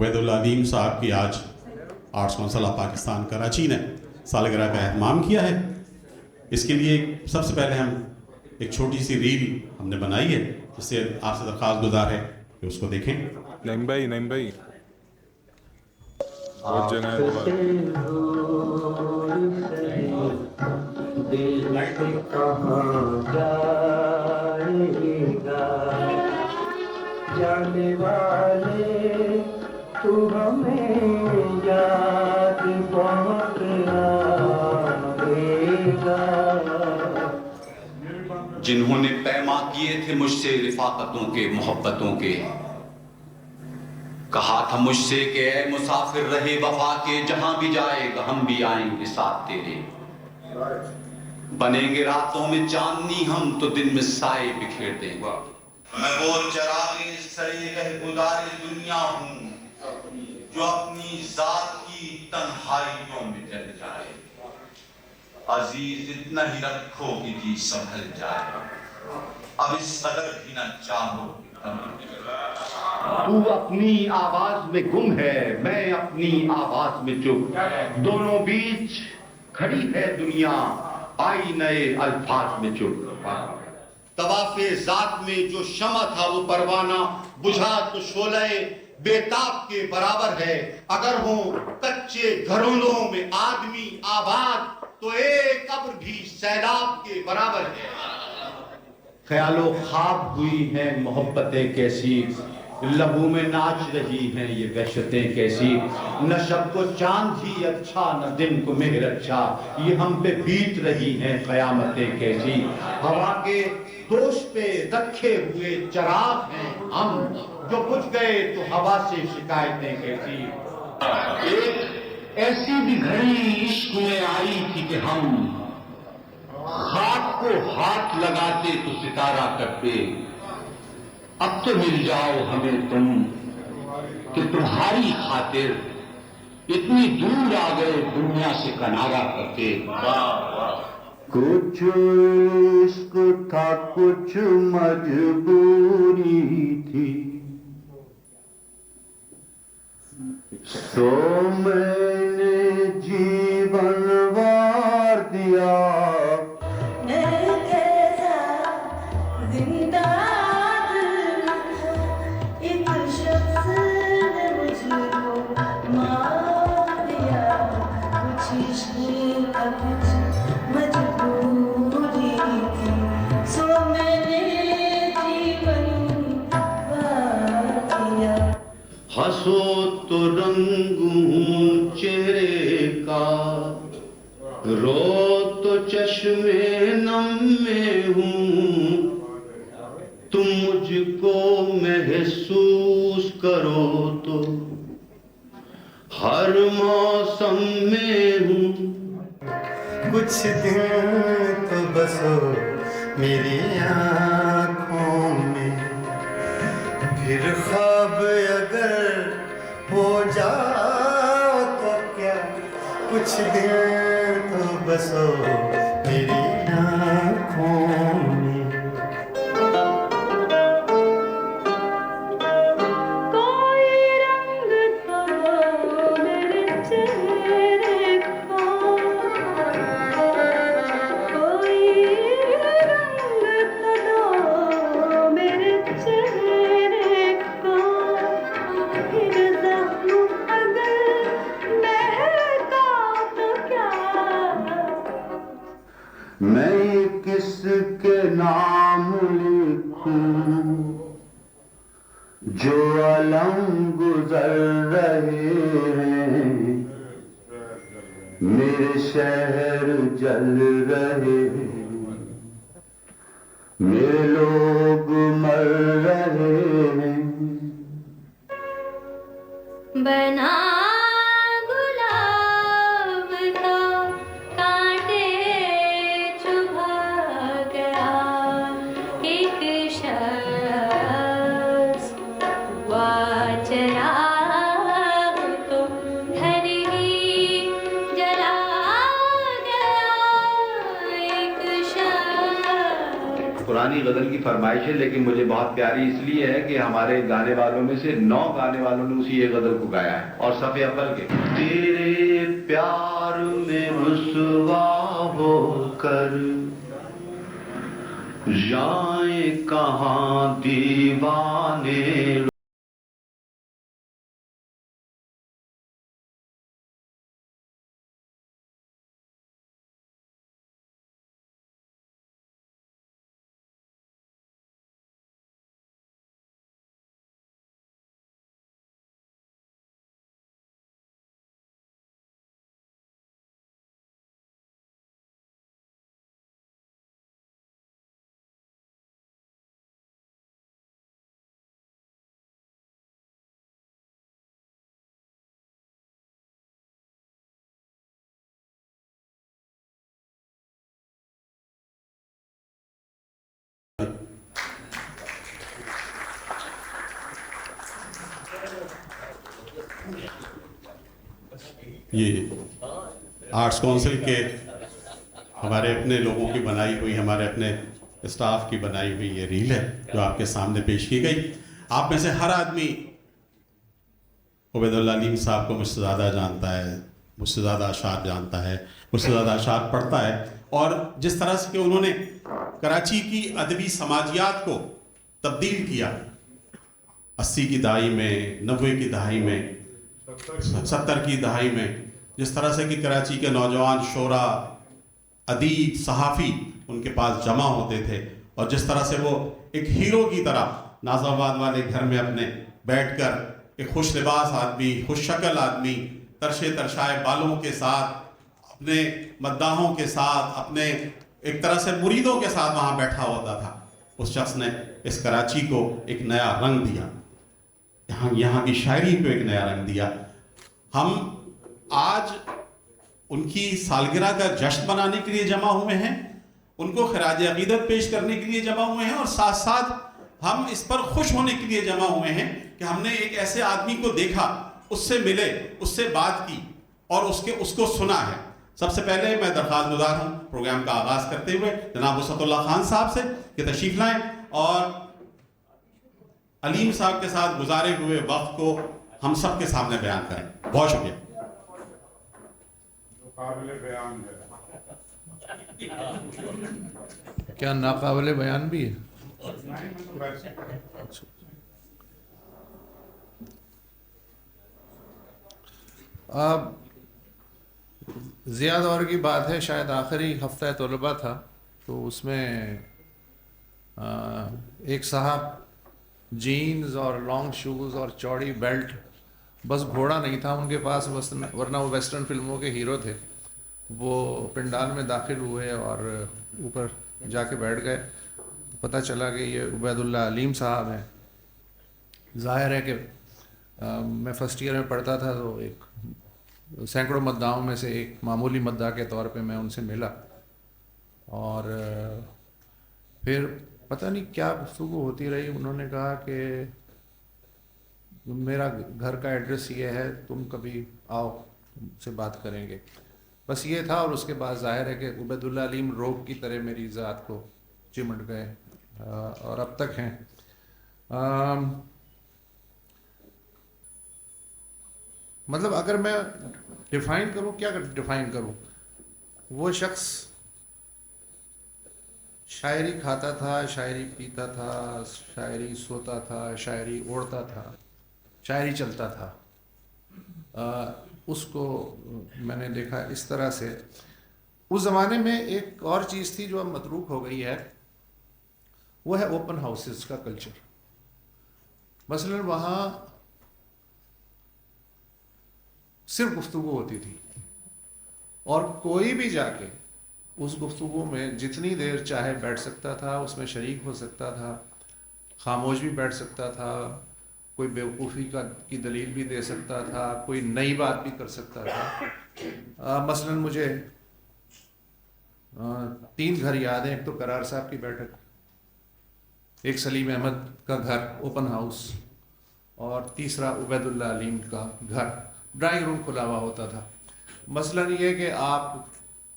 عبید العلیم صاحب کی آج arts council of Pakistan Karachi نے سالگرہ کا اہتمام کیا ہے. اس کے لیے سب سے پہلے ہم ایک چھوٹی سی ریل ہم نے بنائی ہے، جس سے آپ سے درخواست گزار ہے کہ اس کو دیکھیں. نعیم بھائی بہت جگہ کہاں جائے گا جانے والے تو ہمیں یاد بہت آئے گا. جنہوں نے پیما کیے تھے مجھ سے رفاقتوں کے محبتوں کے، کہا تھا مجھ سے کہ اے مسافر رہے وفا کے، جہاں بھی جائے گا ہم بھی آئیں گے ساتھ تیرے. بنیں گے راتوں میں چاندنی ہم تو دن میں سائے بکھیر دیں گے. میں وہ چراغ سرے گہگدار دنیا ہوں جو اپنی ذات کی تنہائیوں میں جل جائے. عزیز اتنا ہی رکھو کہ جی سنبھل جائے، اب اس قدر بھی نہ چاہو. تو اپنی آواز میں گم ہے، میں اپنی آواز میں چپ، دونوں بیچ کھڑی ہے دنیا آئی نئے الفاظ میں چپ. طواف ذات میں جو شمع تھا وہ پروانہ بجھا تو شعلہ بیتاب کے برابر ہے. اگر ہوں کچے گھروں میں آدمی آباد تو ایک قبر بھی سیلاب کے برابر ہے. خیال و خواب ہوئی ہیں محبتیں کیسی، لبوں میں ناچ رہی ہیں یہ وحشتیں کیسی. نہ شب کو چاند ہی اچھا نہ دن کو مہر اچھا، یہ ہم پہ بیت رہی ہیں قیامتیں کیسی. ہوا کے دوش پہ رکھے ہوئے چراغ ہیں ہم، جو بجھ گئے تو ہوا سے شکایتیں کیسی. ایک ایسی بھی گھڑی عشق میں آئی تھی کہ ہم خاک کو ہاتھ لگاتے تو ستارہ کرتے. اب تو مل جاؤ ہمیں تم کہ تمہاری خاطر اتنی دور آ گئے دنیا سے کنارہ کرتے. کچھ عشق تھا کچھ مجبوری تھی، سو میں نے جیون وار دیا. ہنسو تو رنگ ہوں چہرے کا، رو تو چشم نم میں ہوں. تم مجھ کو محسوس کرو تو ہر موسم میں ہوں. کچھ دن تو بسو میری آنکھوں میں، پھر خواب اگر ہو جاؤ تو کیا. کچھ دن تو بسو میری آنکھوں میں. میں کس کے نام لکھوں جو علم گزر رہے ہیں، میرے شہر جل رہے ہیں، میرے لوگ مر رہے ہیں. بنا قرآن پرانی غزل کی فرمائش ہے، لیکن مجھے بہت پیاری اس لیے ہے کہ ہمارے گانے والوں میں سے 9 گانے والوں نے اسی ایک غزل کو گایا ہے، اور صفحے اول کے تیرے پیار میں رسوا ہو کر جائیں کہاں دیوانے یہ آرٹس کونسل کے ہمارے اپنے لوگوں کی بنائی ہوئی، ہمارے اپنے اسٹاف کی بنائی ہوئی یہ ریل ہے جو آپ کے سامنے پیش کی گئی. آپ میں سے ہر آدمی عبید اللہ علیم صاحب کو مجھ سے زیادہ جانتا ہے، مجھ سے زیادہ اشعار جانتا ہے، مجھ سے زیادہ اشعار پڑھتا ہے، اور جس طرح سے کہ انہوں نے کراچی کی ادبی سماجیات کو تبدیل کیا 80 کی دہائی میں، 90 کی دہائی میں، 70 کی دہائی میں، جس طرح سے کہ کراچی کے نوجوان شعراء، ادیب، صحافی ان کے پاس جمع ہوتے تھے، اور جس طرح سے وہ ایک ہیرو کی طرح ناظم آباد والے گھر میں اپنے بیٹھ کر ایک خوش لباس آدمی، خوش شکل آدمی، ترشائے بالوں کے ساتھ، اپنے مداحوں کے ساتھ، اپنے ایک طرح سے مریدوں کے ساتھ وہاں بیٹھا ہوتا تھا. اس شخص نے اس کراچی کو ایک نیا رنگ دیا، یہاں کی شاعری کو ایک نیا رنگ دیا. ہم آج ان کی سالگرہ کا جشن منانے کے لیے جمع ہوئے ہیں، ان کو خراج عقیدت پیش کرنے کے لیے جمع ہوئے ہیں، اور ساتھ ساتھ ہم اس پر خوش ہونے کے لیے جمع ہوئے ہیں کہ ہم نے ایک ایسے آدمی کو دیکھا، اس سے ملے، اس سے بات کی اور اس کو سنا ہے. سب سے پہلے میں درخواست گزار ہوں پروگرام کا آغاز کرتے ہوئے جناب وسعت اللہ خان صاحب سے کہ تشریف لائیں اور علیم صاحب کے ساتھ گزارے ہوئے وقت کو ہم سب کے سامنے بیان کریں. بہت شکریہ. قابل بیان ہے. کیا ناقابل بیان بھی ہے؟ اب زیادہ دور کی بات ہے، شاید آخری ہفتہ طلبہ تھا، تو اس میں ایک صاحب جینز اور لانگ شوز اور چوڑی بیلٹ، بس گھوڑا نہیں تھا ان کے پاس، ورنہ وہ ویسٹرن فلموں کے ہیرو تھے. وہ پنڈال میں داخل ہوئے اور اوپر جا کے بیٹھ گئے. پتہ چلا کہ یہ عبید اللہ علیم صاحب ہیں. ظاہر ہے کہ میں فرسٹ ایئر میں پڑھتا تھا، تو ایک سینکڑوں مداحوں میں سے ایک معمولی مداح کے طور پہ میں ان سے ملا، اور پھر پتہ نہیں کیا گفتگو ہوتی رہی. انہوں نے کہا کہ میرا گھر کا ایڈریس یہ ہے، تم کبھی آؤ، تم سے بات کریں گے. بس یہ تھا. اور اس کے بعد ظاہر ہے کہ عبید اللہ علیم روگ کی طرح میری ذات کو چمٹ گئے اور اب تک ہیں. مطلب اگر میں ڈیفائن کروں، کیا ڈیفائن کروں، وہ شخص شاعری کھاتا تھا، شاعری پیتا تھا، شاعری سوتا تھا، شاعری اوڑھتا تھا، شاعری چلتا تھا. اس کو میں نے دیکھا اس طرح سے. اس زمانے میں ایک اور چیز تھی جو اب متروک ہو گئی ہے، وہ ہے اوپن ہاؤسز کا کلچر. مثلا وہاں صرف گفتگو ہوتی تھی، اور کوئی بھی جا کے اس گفتگو میں جتنی دیر چاہے بیٹھ سکتا تھا، اس میں شریک ہو سکتا تھا، خاموش بھی بیٹھ سکتا تھا، کوئی بیوقوفی کی دلیل بھی دے سکتا تھا، کوئی نئی بات بھی کر سکتا تھا. مثلا مجھے 3 گھر یاد ہیں. ایک تو قرار صاحب کی بیٹھک، ایک سلیم احمد کا گھر اوپن ہاؤس، اور تیسرا عبید اللہ علیم کا گھر. ڈرائنگ روم کھلا ہوا ہوتا تھا. مثلا یہ کہ آپ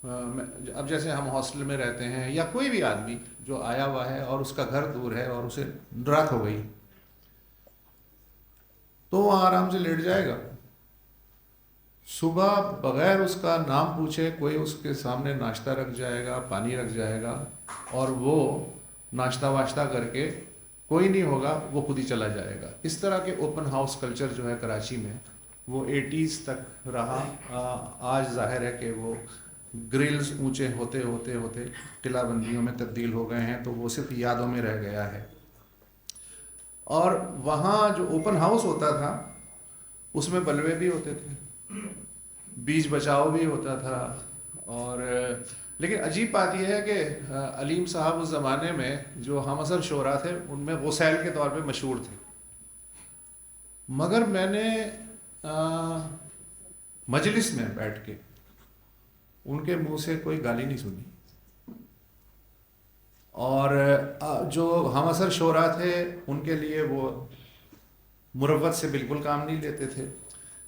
اب جیسے ہم ہاسٹل میں رہتے ہیں یا کوئی بھی آدمی جو آیا ہوا ہے اور اس کا گھر دور ہے اور اسے رات ہو گئی تو وہ آرام سے لیٹ جائے گا. صبح بغیر اس کا نام پوچھے کوئی اس کے سامنے ناشتہ رکھ جائے گا, پانی رکھ جائے گا, اور وہ ناشتہ واشتہ کر کے کوئی نہیں ہوگا, وہ خود ہی چلا جائے گا. اس طرح کے اوپن ہاؤس کلچر جو ہے کراچی میں وہ 80s تک رہا. آج ظاہر ہے کہ وہ گرلز اونچے ہوتے ہوتے ہوتے قلعہ بندیوں میں تبدیل ہو گئے ہیں, تو وہ صرف یادوں میں رہ گیا ہے. اور وہاں جو اوپن ہاؤس ہوتا تھا اس میں بلوے بھی ہوتے تھے, بیچ بچاؤ بھی ہوتا تھا. اور لیکن عجیب بات یہ ہے کہ علیم صاحب اس زمانے میں جو ہم اثر شعراء تھے ان میں غسیل کے طور پہ مشہور تھے, مگر میں نے مجلس میں بیٹھ کے ان کے منہ سے کوئی گالی نہیں سنی. اور جو ہم اثر شعراء تھے ان کے لیے وہ مروت سے بالکل کام نہیں لیتے تھے.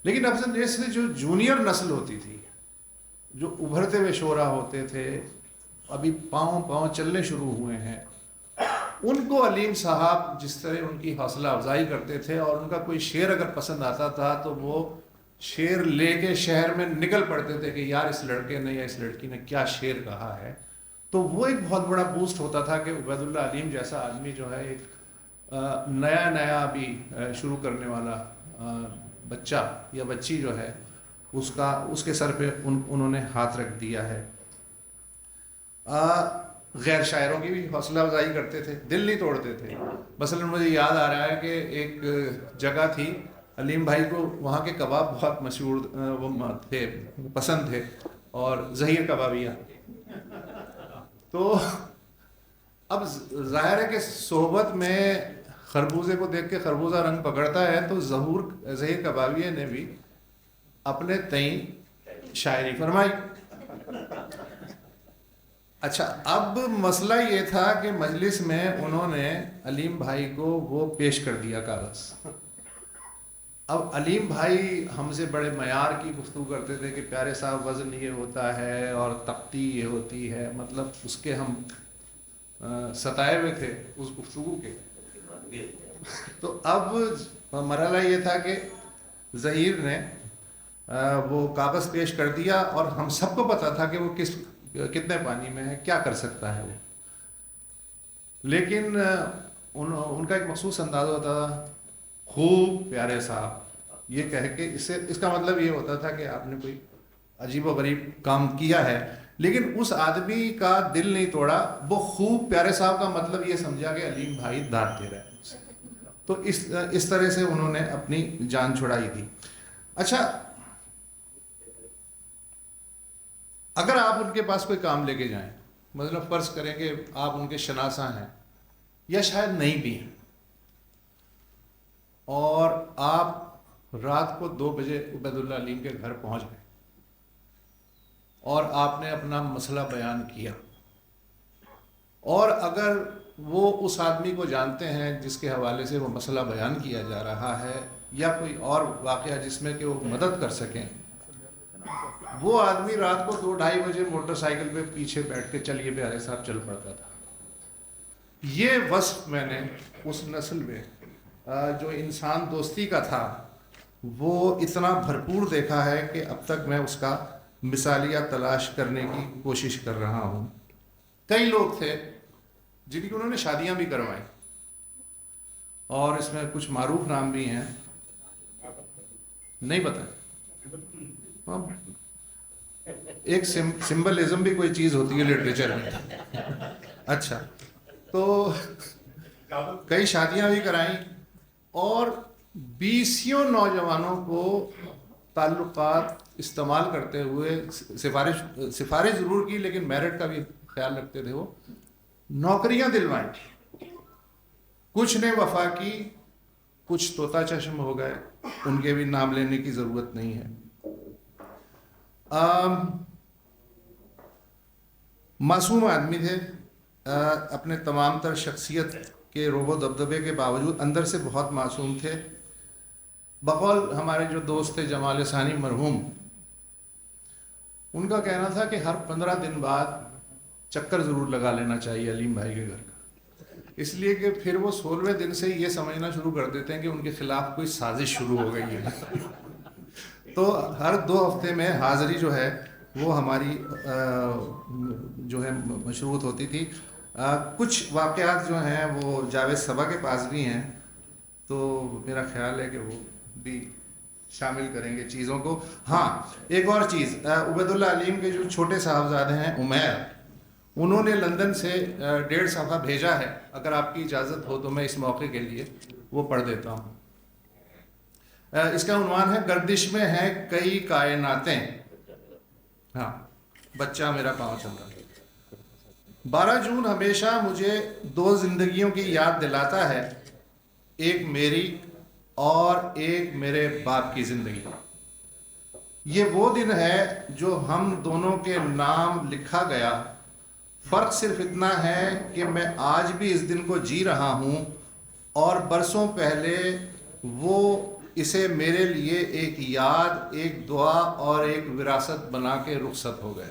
لیکن افضل یہ سے جو جونیئر نسل ہوتی تھی, جو ابھرتے ہوئے شعراء ہوتے تھے, ابھی پاؤں چلنے شروع ہوئے ہیں, ان کو علیم صاحب جس طرح ان کی حوصلہ افزائی کرتے تھے اور ان کا کوئی شعر اگر پسند آتا تھا تو وہ شعر لے کے شہر میں نکل پڑتے تھے کہ یار اس لڑکے نے یا اس لڑکی نے کیا شعر کہا ہے. تو وہ ایک بہت بڑا بوسٹ ہوتا تھا کہ عبید اللہ علیم جیسا آدمی جو ہے ایک نیا ابھی شروع کرنے والا بچہ یا بچی جو ہے اس کے سر پہ انہوں نے ہاتھ رکھ دیا ہے. غیر شاعروں کی بھی حوصلہ افزائی کرتے تھے, دل نہیں توڑتے تھے. مثلا مجھے یاد آ رہا ہے کہ ایک جگہ تھی, علیم بھائی کو وہاں کے کباب بہت مشہور وہ تھے, پسند تھے, اور ظہیر کبابیہ. تو اب ظاہر ہے کہ صحبت میں خربوزے کو دیکھ کے خربوزہ رنگ پکڑتا ہے, تو ظہیر کبابیہ نے بھی اپنے تئیں شاعری فرمائی. اچھا, اب مسئلہ یہ تھا کہ مجلس میں انہوں نے علیم بھائی کو وہ پیش کر دیا کاغذ. اب علیم بھائی ہم سے بڑے معیار کی گفتگو کرتے تھے کہ پیارے صاحب وزن یہ ہوتا ہے اور تختی یہ ہوتی ہے, مطلب اس کے ہم ستائے ہوئے تھے اس گفتگو کے. تو اب مرحلہ یہ تھا کہ ظہیر نے وہ کاغذ پیش کر دیا اور ہم سب کو پتا تھا کہ وہ کتنے پانی میں ہے, کیا کر سکتا ہے وہ. لیکن ان کا ایک مخصوص انداز ہوتا تھا, خوب پیارے صاحب, یہ کہہ کے اس کا مطلب یہ ہوتا تھا کہ آپ نے کوئی عجیب و غریب کام کیا ہے. لیکن اس آدمی کا دل نہیں توڑا, وہ خوب پیارے صاحب کا مطلب یہ سمجھا کہ علیم بھائی داد دے رہے ہیں. تو اس طرح سے انہوں نے اپنی جان چھڑائی تھی. اچھا, اگر آپ ان کے پاس کوئی کام لے کے جائیں, مطلب فرض کریں کہ آپ ان کے شناسہ ہیں یا شاید نہیں بھی ہیں, اور آپ رات کو 2 بجے عبید اللہ علیم کے گھر پہنچ گئے اور آپ نے اپنا مسئلہ بیان کیا, اور اگر وہ اس آدمی کو جانتے ہیں جس کے حوالے سے وہ مسئلہ بیان کیا جا رہا ہے, یا کوئی اور واقعہ جس میں کہ وہ مدد کر سکیں, وہ آدمی رات کو 2-2:30 بجے موٹر سائیکل پہ پیچھے بیٹھ کے چلیے پیارے صاحب چل پڑتا تھا. یہ وصف میں نے اس نسل میں جو انسان دوستی کا تھا وہ اتنا بھرپور دیکھا ہے کہ اب تک میں اس کا مثالیہ تلاش کرنے کی کوشش کر رہا ہوں. کئی لوگ تھے جن کی انہوں نے شادیاں بھی کروائی, اور اس میں کچھ معروف نام بھی ہیں, نہیں پتہ. ایک سمبلزم بھی کوئی چیز ہوتی ہے لٹریچر میں. اچھا, تو کئی شادیاں بھی کرائیں اور 20 نوجوانوں کو تعلقات استعمال کرتے ہوئے سفارش ضرور کی, لیکن میرٹ کا بھی خیال رکھتے تھے, وہ نوکریاں دلوائیں. کچھ نے وفا کی, کچھ طوطا چشم ہو گئے, ان کے بھی نام لینے کی ضرورت نہیں ہے. معصوم آدمی تھے, اپنے تمام تر شخصیت کے روب و دبدبے کے باوجود اندر سے بہت معصوم تھے. بقول ہمارے جو دوست تھے جمال ثانی مرحوم, ان کا کہنا تھا کہ ہر 15 دن بعد چکر ضرور لگا لینا چاہیے علیم بھائی کے گھر کا، اس لیے کہ پھر وہ 16ویں دن سے یہ سمجھنا شروع کر دیتے ہیں کہ ان کے خلاف کوئی سازش شروع ہو گئی ہے۔ تو ہر 2 ہفتے میں حاضری جو ہے وہ ہماری جو ہے مشروط ہوتی تھی۔ کچھ واقعات جو ہیں وہ جاوید صبا کے پاس بھی ہیں، تو میرا خیال ہے کہ وہ بھی شامل کریں گے چیزوں کو۔ ہاں ایک اور چیز، عبید اللہ علیم کے جو چھوٹے صاحبزادے ہیں عمیر، انہوں نے لندن سے 1.5 صفحہ بھیجا ہے، اگر آپ کی اجازت ہو تو میں اس موقع کے لیے وہ پڑھ دیتا ہوں۔ اس کا عنوان ہے گردش میں ہیں کئی کائناتیں۔ ہاں بچہ میرا پاؤں چل رہا ہے۔ 12 جون ہمیشہ مجھے 2 زندگیوں کی یاد دلاتا ہے، ایک میری اور ایک میرے باپ کی زندگی۔ یہ وہ دن ہے جو ہم دونوں کے نام لکھا گیا، فرق صرف اتنا ہے کہ میں آج بھی اس دن کو جی رہا ہوں، اور برسوں پہلے وہ اسے میرے لیے ایک یاد، ایک دعا اور ایک وراثت بنا کے رخصت ہو گئے۔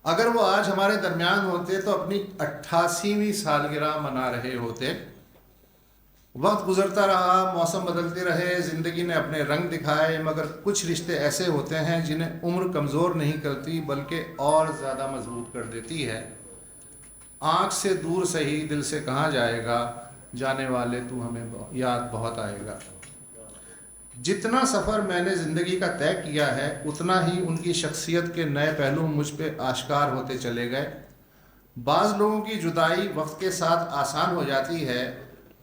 اگر وہ آج ہمارے درمیان ہوتے تو اپنی 88ویں سالگرہ منا رہے ہوتے۔ وقت گزرتا رہا، موسم بدلتے رہے، زندگی نے اپنے رنگ دکھائے، مگر کچھ رشتے ایسے ہوتے ہیں جنہیں عمر کمزور نہیں کرتی بلکہ اور زیادہ مضبوط کر دیتی ہے۔ آنکھ سے دور سہی، دل سے کہاں جائے گا، جانے والے تو ہمیں یاد بہت آئے گا۔ جتنا سفر میں نے زندگی کا طے کیا ہے، اتنا ہی ان کی شخصیت کے نئے پہلو مجھ پہ آشکار ہوتے چلے گئے۔ بعض لوگوں کی جدائی وقت کے ساتھ آسان ہو جاتی ہے،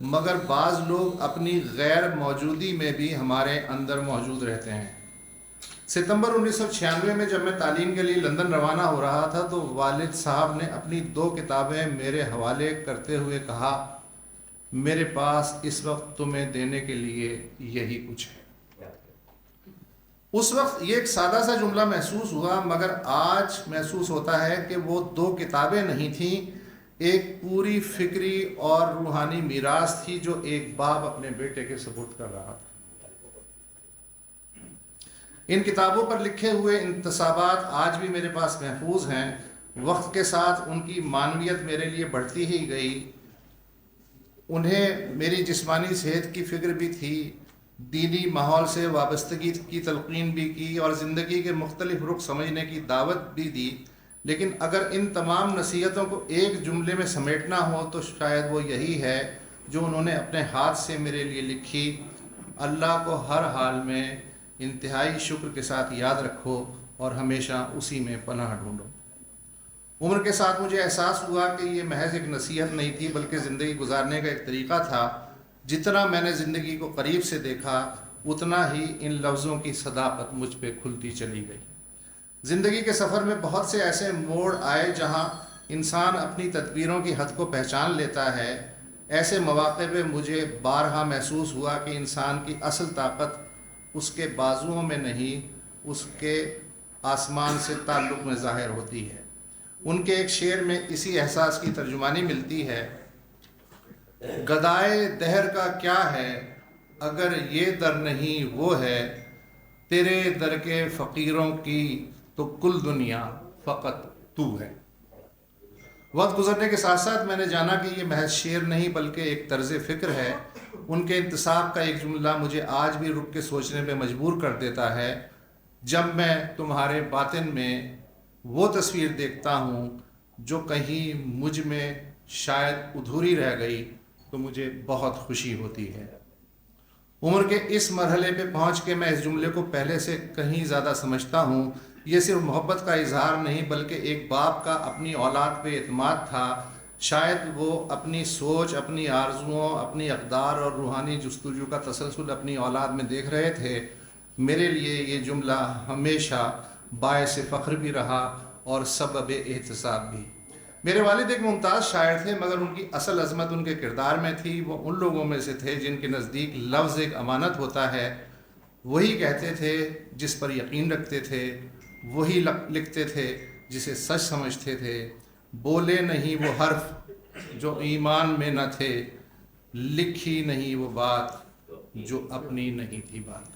مگر بعض لوگ اپنی غیر موجودی میں بھی ہمارے اندر موجود رہتے ہیں۔ ستمبر 1996 میں جب میں تعلیم کے لیے لندن روانہ ہو رہا تھا تو والد صاحب نے اپنی 2 کتابیں میرے حوالے کرتے ہوئے کہا، میرے پاس اس وقت تمہیں دینے کے لیے یہی کچھ ہے۔ اس وقت یہ ایک سادہ سا جملہ محسوس ہوا، مگر آج محسوس ہوتا ہے کہ وہ 2 کتابیں نہیں تھیں، ایک پوری فکری اور روحانی میراث تھی جو ایک باپ اپنے بیٹے کے سپرد کر رہا تھا۔ ان کتابوں پر لکھے ہوئے انتصابات آج بھی میرے پاس محفوظ ہیں۔ وقت کے ساتھ ان کی معنویت میرے لیے بڑھتی ہی گئی۔ انہیں میری جسمانی صحت کی فکر بھی تھی، دینی ماحول سے وابستگی کی تلقین بھی کی، اور زندگی کے مختلف رخ سمجھنے کی دعوت بھی دی۔ لیکن اگر ان تمام نصیحتوں کو ایک جملے میں سمیٹنا ہو تو شاید وہ یہی ہے جو انہوں نے اپنے ہاتھ سے میرے لیے لکھی، اللہ کو ہر حال میں انتہائی شکر کے ساتھ یاد رکھو اور ہمیشہ اسی میں پناہ ڈھونڈو۔ عمر کے ساتھ مجھے احساس ہوا کہ یہ محض ایک نصیحت نہیں تھی بلکہ زندگی گزارنے کا ایک طریقہ تھا۔ جتنا میں نے زندگی کو قریب سے دیکھا اتنا ہی ان لفظوں کی صداقت مجھ پہ کھلتی چلی گئی۔ زندگی کے سفر میں بہت سے ایسے موڑ آئے جہاں انسان اپنی تدبیروں کی حد کو پہچان لیتا ہے۔ ایسے مواقع پہ مجھے بارہا محسوس ہوا کہ انسان کی اصل طاقت اس کے بازوؤں میں نہیں، اس کے آسمان سے تعلق میں ظاہر ہوتی ہے۔ ان کے ایک شعر میں اسی احساس کی ترجمانی ملتی ہے، گدائے دہر کا کیا ہے اگر یہ در نہیں وہ ہے، تیرے در کے فقیروں کی تو کل دنیا فقط تو ہے۔ وقت گزرنے کے ساتھ ساتھ میں نے جانا کہ یہ محض شعر نہیں بلکہ ایک طرز فکر ہے۔ ان کے انتصاب کا ایک جملہ مجھے آج بھی رک کے سوچنے پہ مجبور کر دیتا ہے، جب میں تمہارے باطن میں وہ تصویر دیکھتا ہوں جو کہیں مجھ میں شاید ادھوری رہ گئی تو مجھے بہت خوشی ہوتی ہے۔ عمر کے اس مرحلے پہ پہنچ کے میں اس جملے کو پہلے سے کہیں زیادہ سمجھتا ہوں۔ یہ صرف محبت کا اظہار نہیں بلکہ ایک باپ کا اپنی اولاد پہ اعتماد تھا۔ شاید وہ اپنی سوچ، اپنی آرزوؤں، اپنی اقدار اور روحانی جستجو کا تسلسل اپنی اولاد میں دیکھ رہے تھے۔ میرے لیے یہ جملہ ہمیشہ باعث فخر بھی رہا اور سبب احتساب بھی۔ میرے والد ایک ممتاز شاعر تھے مگر ان کی اصل عظمت ان کے کردار میں تھی۔ وہ ان لوگوں میں سے تھے جن کے نزدیک لفظ ایک امانت ہوتا ہے۔ وہی کہتے تھے جس پر یقین رکھتے تھے، وہی لکھتے تھے جسے سچ سمجھتے تھے، بولے نہیں وہ حرف جو ایمان میں نہ تھے، لکھی نہیں وہ بات جو اپنی نہیں تھی بات۔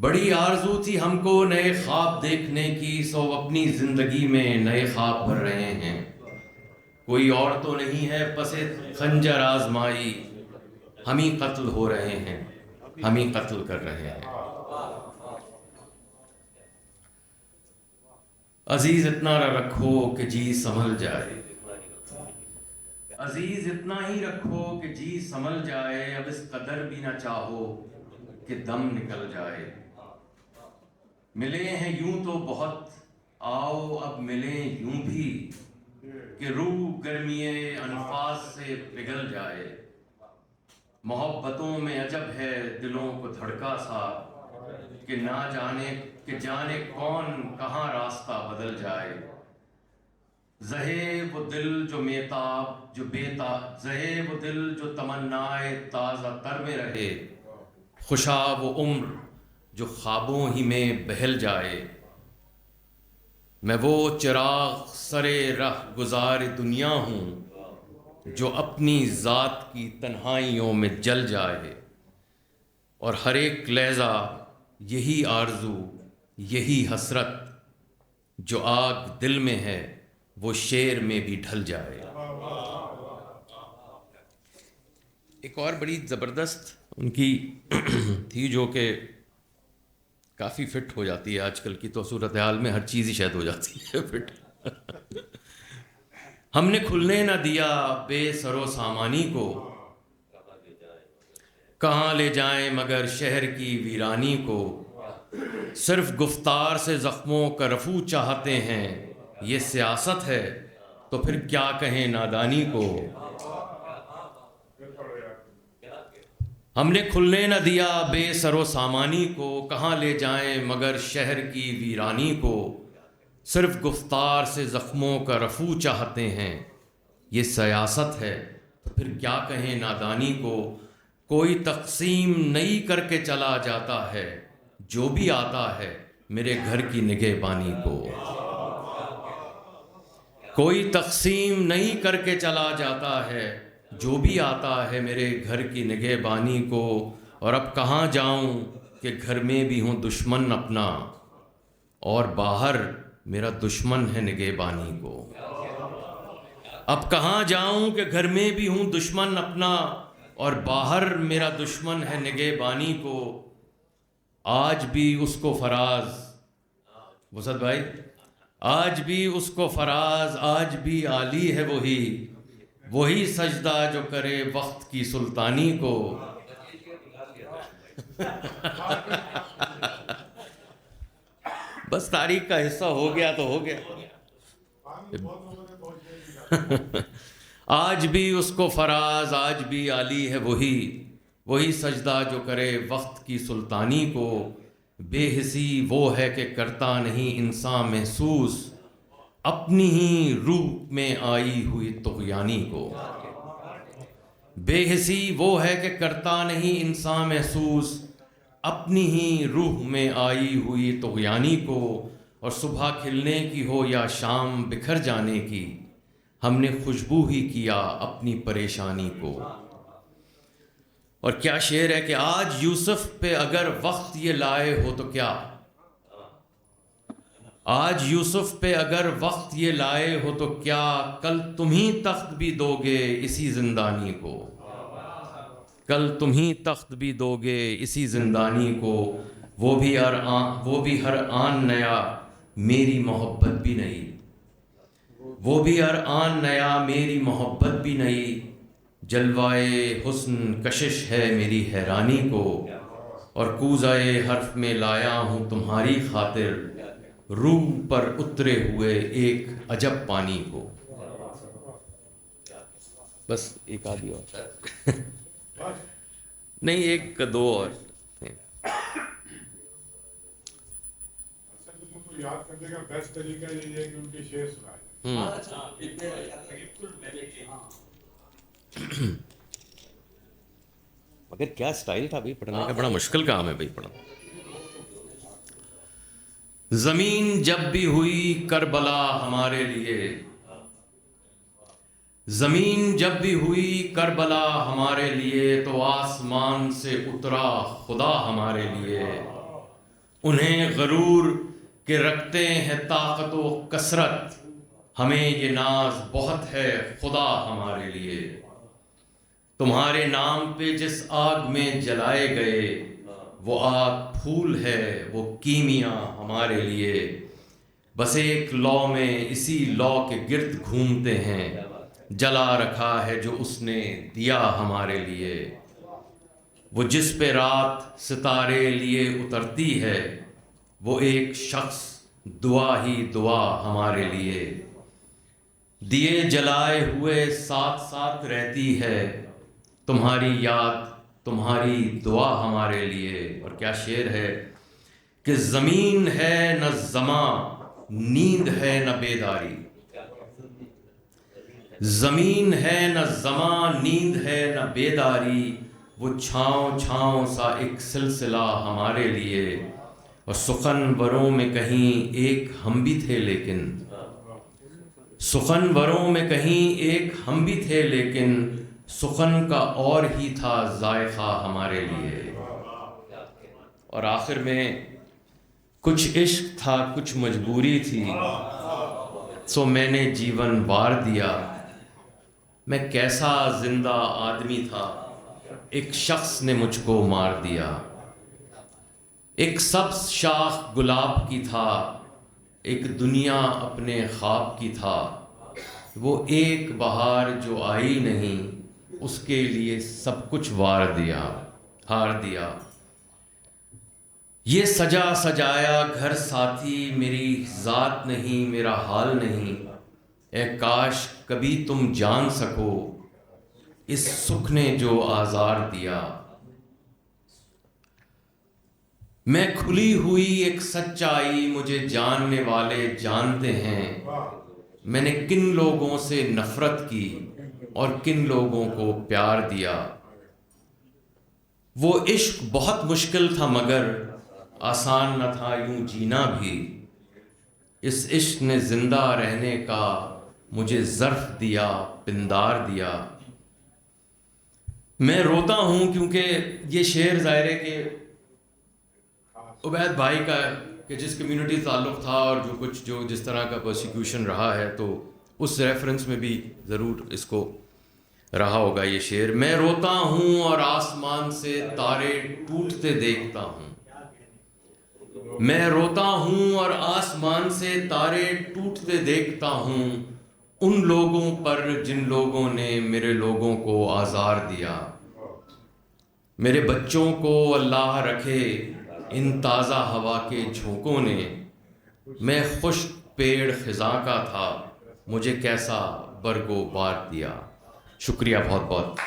بڑی آرزو تھی ہم کو نئے خواب دیکھنے کی، سو اپنی زندگی میں نئے خواب بھر رہے ہیں۔ کوئی اور تو نہیں ہے پس خنجر آزمائی، ہم ہی قتل ہو رہے ہیں، ہم ہی قتل کر رہے ہیں۔ عزیز اتنا رکھو کہ جی سنبھل جائے، عزیز اتنا ہی رکھو کہ جی سنبھل جائے، اب اس قدر بھی نہ چاہو کہ دم نکل جائے۔ ملے ہیں یوں تو بہت، آؤ اب ملیں یوں بھی، کہ روح گرمی انفاس سے پگھل جائے۔ محبتوں میں عجب ہے دلوں کو دھڑکا سا، کہ جانے کون کہاں راستہ بدل جائے۔ زہے وہ دل جو میتاب جو زہے وہ دل جو تمنائے تازہ تر میں رہے، خوشا وہ عمر جو خوابوں ہی میں بہل جائے۔ میں وہ چراغ سرے رہ گزار دنیا ہوں، جو اپنی ذات کی تنہائیوں میں جل جائے، اور ہر ایک لحظہ یہی آرزو یہی حسرت، جو آگ دل میں ہے وہ شیر میں بھی ڈھل جائے۔ ایک اور بڑی زبردست ان کی تھی جو کہ کافی فٹ ہو جاتی ہے آج کل کی تو صورتحال میں، ہر چیز ہی شاید ہو جاتی ہے فٹ۔ ہم نے کھلنے نہ دیا بے سر و سامانی کو، کہاں لے جائیں مگر شہر کی ویرانی کو۔ صرف گفتار سے زخموں کا رفو چاہتے ہیں، یہ سیاست ہے تو پھر کیا کہیں نادانی کو۔ ہم نے کھلنے نہ دیا بے سر و سامانی کو، کہاں لے جائیں مگر شہر کی ویرانی کو۔ صرف گفتار سے زخموں کا رفو چاہتے ہیں، یہ سیاست ہے تو پھر کیا کہیں نادانی کو۔ کوئی تقسیم نئی کر کے چلا جاتا ہے، جو بھی آتا ہے میرے گھر کی نگہبانی کو۔ کوئی تقسیم نئی کر کے چلا جاتا ہے، جو بھی آتا ہے میرے گھر کی نگہبانی کو۔ اور اب کہاں جاؤں کہ گھر میں بھی ہوں دشمن اپنا، اور باہر میرا دشمن ہے نگہبانی کو۔ اب کہاں جاؤں کہ گھر میں بھی ہوں دشمن اپنا، اور باہر میرا دشمن ہے نگہبانی کو۔ آج بھی اس کو فراز، وسعت بھائی، آج بھی اس کو فراز، آج بھی عالی ہے وہی سجدہ جو کرے وقت کی سلطانی کو۔ بس تاریخ کا حصہ ہو گیا تو ہو گیا۔ آج بھی اس کو فراز، آج بھی عالی ہے وہی سجدہ جو کرے وقت کی سلطانی کو۔ بے حسی وہ ہے کہ کرتا نہیں انسان محسوس، اپنی ہی روح میں آئی ہوئی طغیانی کو۔ بے حسی وہ ہے کہ کرتا نہیں انسان محسوس، اپنی ہی روح میں آئی ہوئی طغیانی کو۔ اور صبح کھلنے کی ہو یا شام بکھر جانے کی، ہم نے خوشبو ہی کیا اپنی پریشانی کو۔ اور کیا شعر ہے کہ آج یوسف پہ اگر وقت یہ لائے ہو تو کیا، آج یوسف پہ اگر وقت یہ لائے ہو تو کیا، کل تم ہی تخت بھی دو گے اسی زندانی کو۔ کل تم ہی تخت بھی دو گے اسی زندانی کو۔ وہ بھی ہر آن نیا میری محبت بھی نہیں، وہ بھی ہر آن نیا میری محبت بھی نہیں۔ جلوائے حسن کشش ہے میری حیرانی کو، اور کوزۂ حرف میں لایا ہوں تمہاری خاطر، روح پر اترے ہوئے ایک عجب پانی کو۔ بس ایک آدھی اور نہیں، ایک دو اور یاد کرنے کا بیسٹ طریقہ یہ ہے کہ ان کے شعر سنائے۔ مگر کیا سٹائل تھا بھائی پڑھنے کا، بڑا مشکل کام ہے بھائی پڑھنا۔ زمین جب بھی ہوئی کربلا ہمارے لیے، زمین جب بھی ہوئی کربلا ہمارے لیے، تو آسمان سے اترا خدا ہمارے لیے۔ انہیں غرور کہ رکھتے ہیں طاقت و کثرت، ہمیں یہ ناز بہت ہے خدا ہمارے لیے۔ تمہارے نام پہ جس آگ میں جلائے گئے، وہ آگ پھول ہے وہ کیمیا ہمارے لیے۔ بس ایک لو میں اسی لو کے گرد گھومتے ہیں، جلا رکھا ہے جو اس نے دیا ہمارے لیے۔ وہ جس پہ رات ستارے لیے اترتی ہے، وہ ایک شخص دعا ہی دعا ہمارے لیے۔ دیے جلائے ہوئے ساتھ ساتھ رہتی ہے، تمہاری یاد تمہاری دعا ہمارے لیے۔ اور کیا شعر ہے کہ زمین ہے نہ زماں، نیند ہے نہ بیداری، زمین ہے نہ زماں، نیند ہے نہ بیداری، وہ چھاؤں چھاؤں سا ایک سلسلہ ہمارے لیے۔ اور سخنوروں میں کہیں ایک ہم بھی تھے لیکن، سخنوروں میں کہیں ایک ہم بھی تھے لیکن، سخن کا اور ہی تھا ذائقہ ہمارے لیے۔ اور آخر میں کچھ عشق تھا کچھ مجبوری تھی، سو میں نے جیون وار دیا۔ میں کیسا زندہ آدمی تھا، ایک شخص نے مجھ کو مار دیا۔ ایک سبز شاخ گلاب کی تھا، ایک دنیا اپنے خواب کی تھا، وہ ایک بہار جو آئی نہیں، اس کے لیے سب کچھ ہار دیا۔ یہ سجا سجایا گھر ساتھی میری ذات نہیں، میرا حال نہیں، اے کاش کبھی تم جان سکو اس سکھ نے جو آزار دیا۔ میں کھلی ہوئی ایک سچائی مجھے جاننے والے جانتے ہیں، میں نے کن لوگوں سے نفرت کی اور کن لوگوں کو پیار دیا۔ وہ عشق بہت مشکل تھا مگر آسان نہ تھا یوں جینا بھی، اس عشق نے زندہ رہنے کا مجھے ظرف دیا، پندار دیا۔ میں روتا ہوں کیونکہ یہ شعر ظاہر ہے کہ عبید بھائی کا کہ جس کمیونٹی تعلق تھا اور جو جس طرح کا پرسیکیوشن رہا ہے، تو اس ریفرنس میں بھی ضرور اس کو رہا ہوگا یہ شعر۔ میں روتا ہوں اور آسمان سے تارے ٹوٹتے دیکھتا ہوں، میں روتا ہوں اور آسمان سے تارے ٹوٹتے دیکھتا ہوں، ان لوگوں پر جن لوگوں نے میرے لوگوں کو آزار دیا۔ میرے بچوں کو اللہ رکھے ان تازہ ہوا کے جھونکوں نے، میں خشک پیڑ خزاں کا تھا، مجھے کیسا برگ و بار دیا۔ شکریہ بہت بہت۔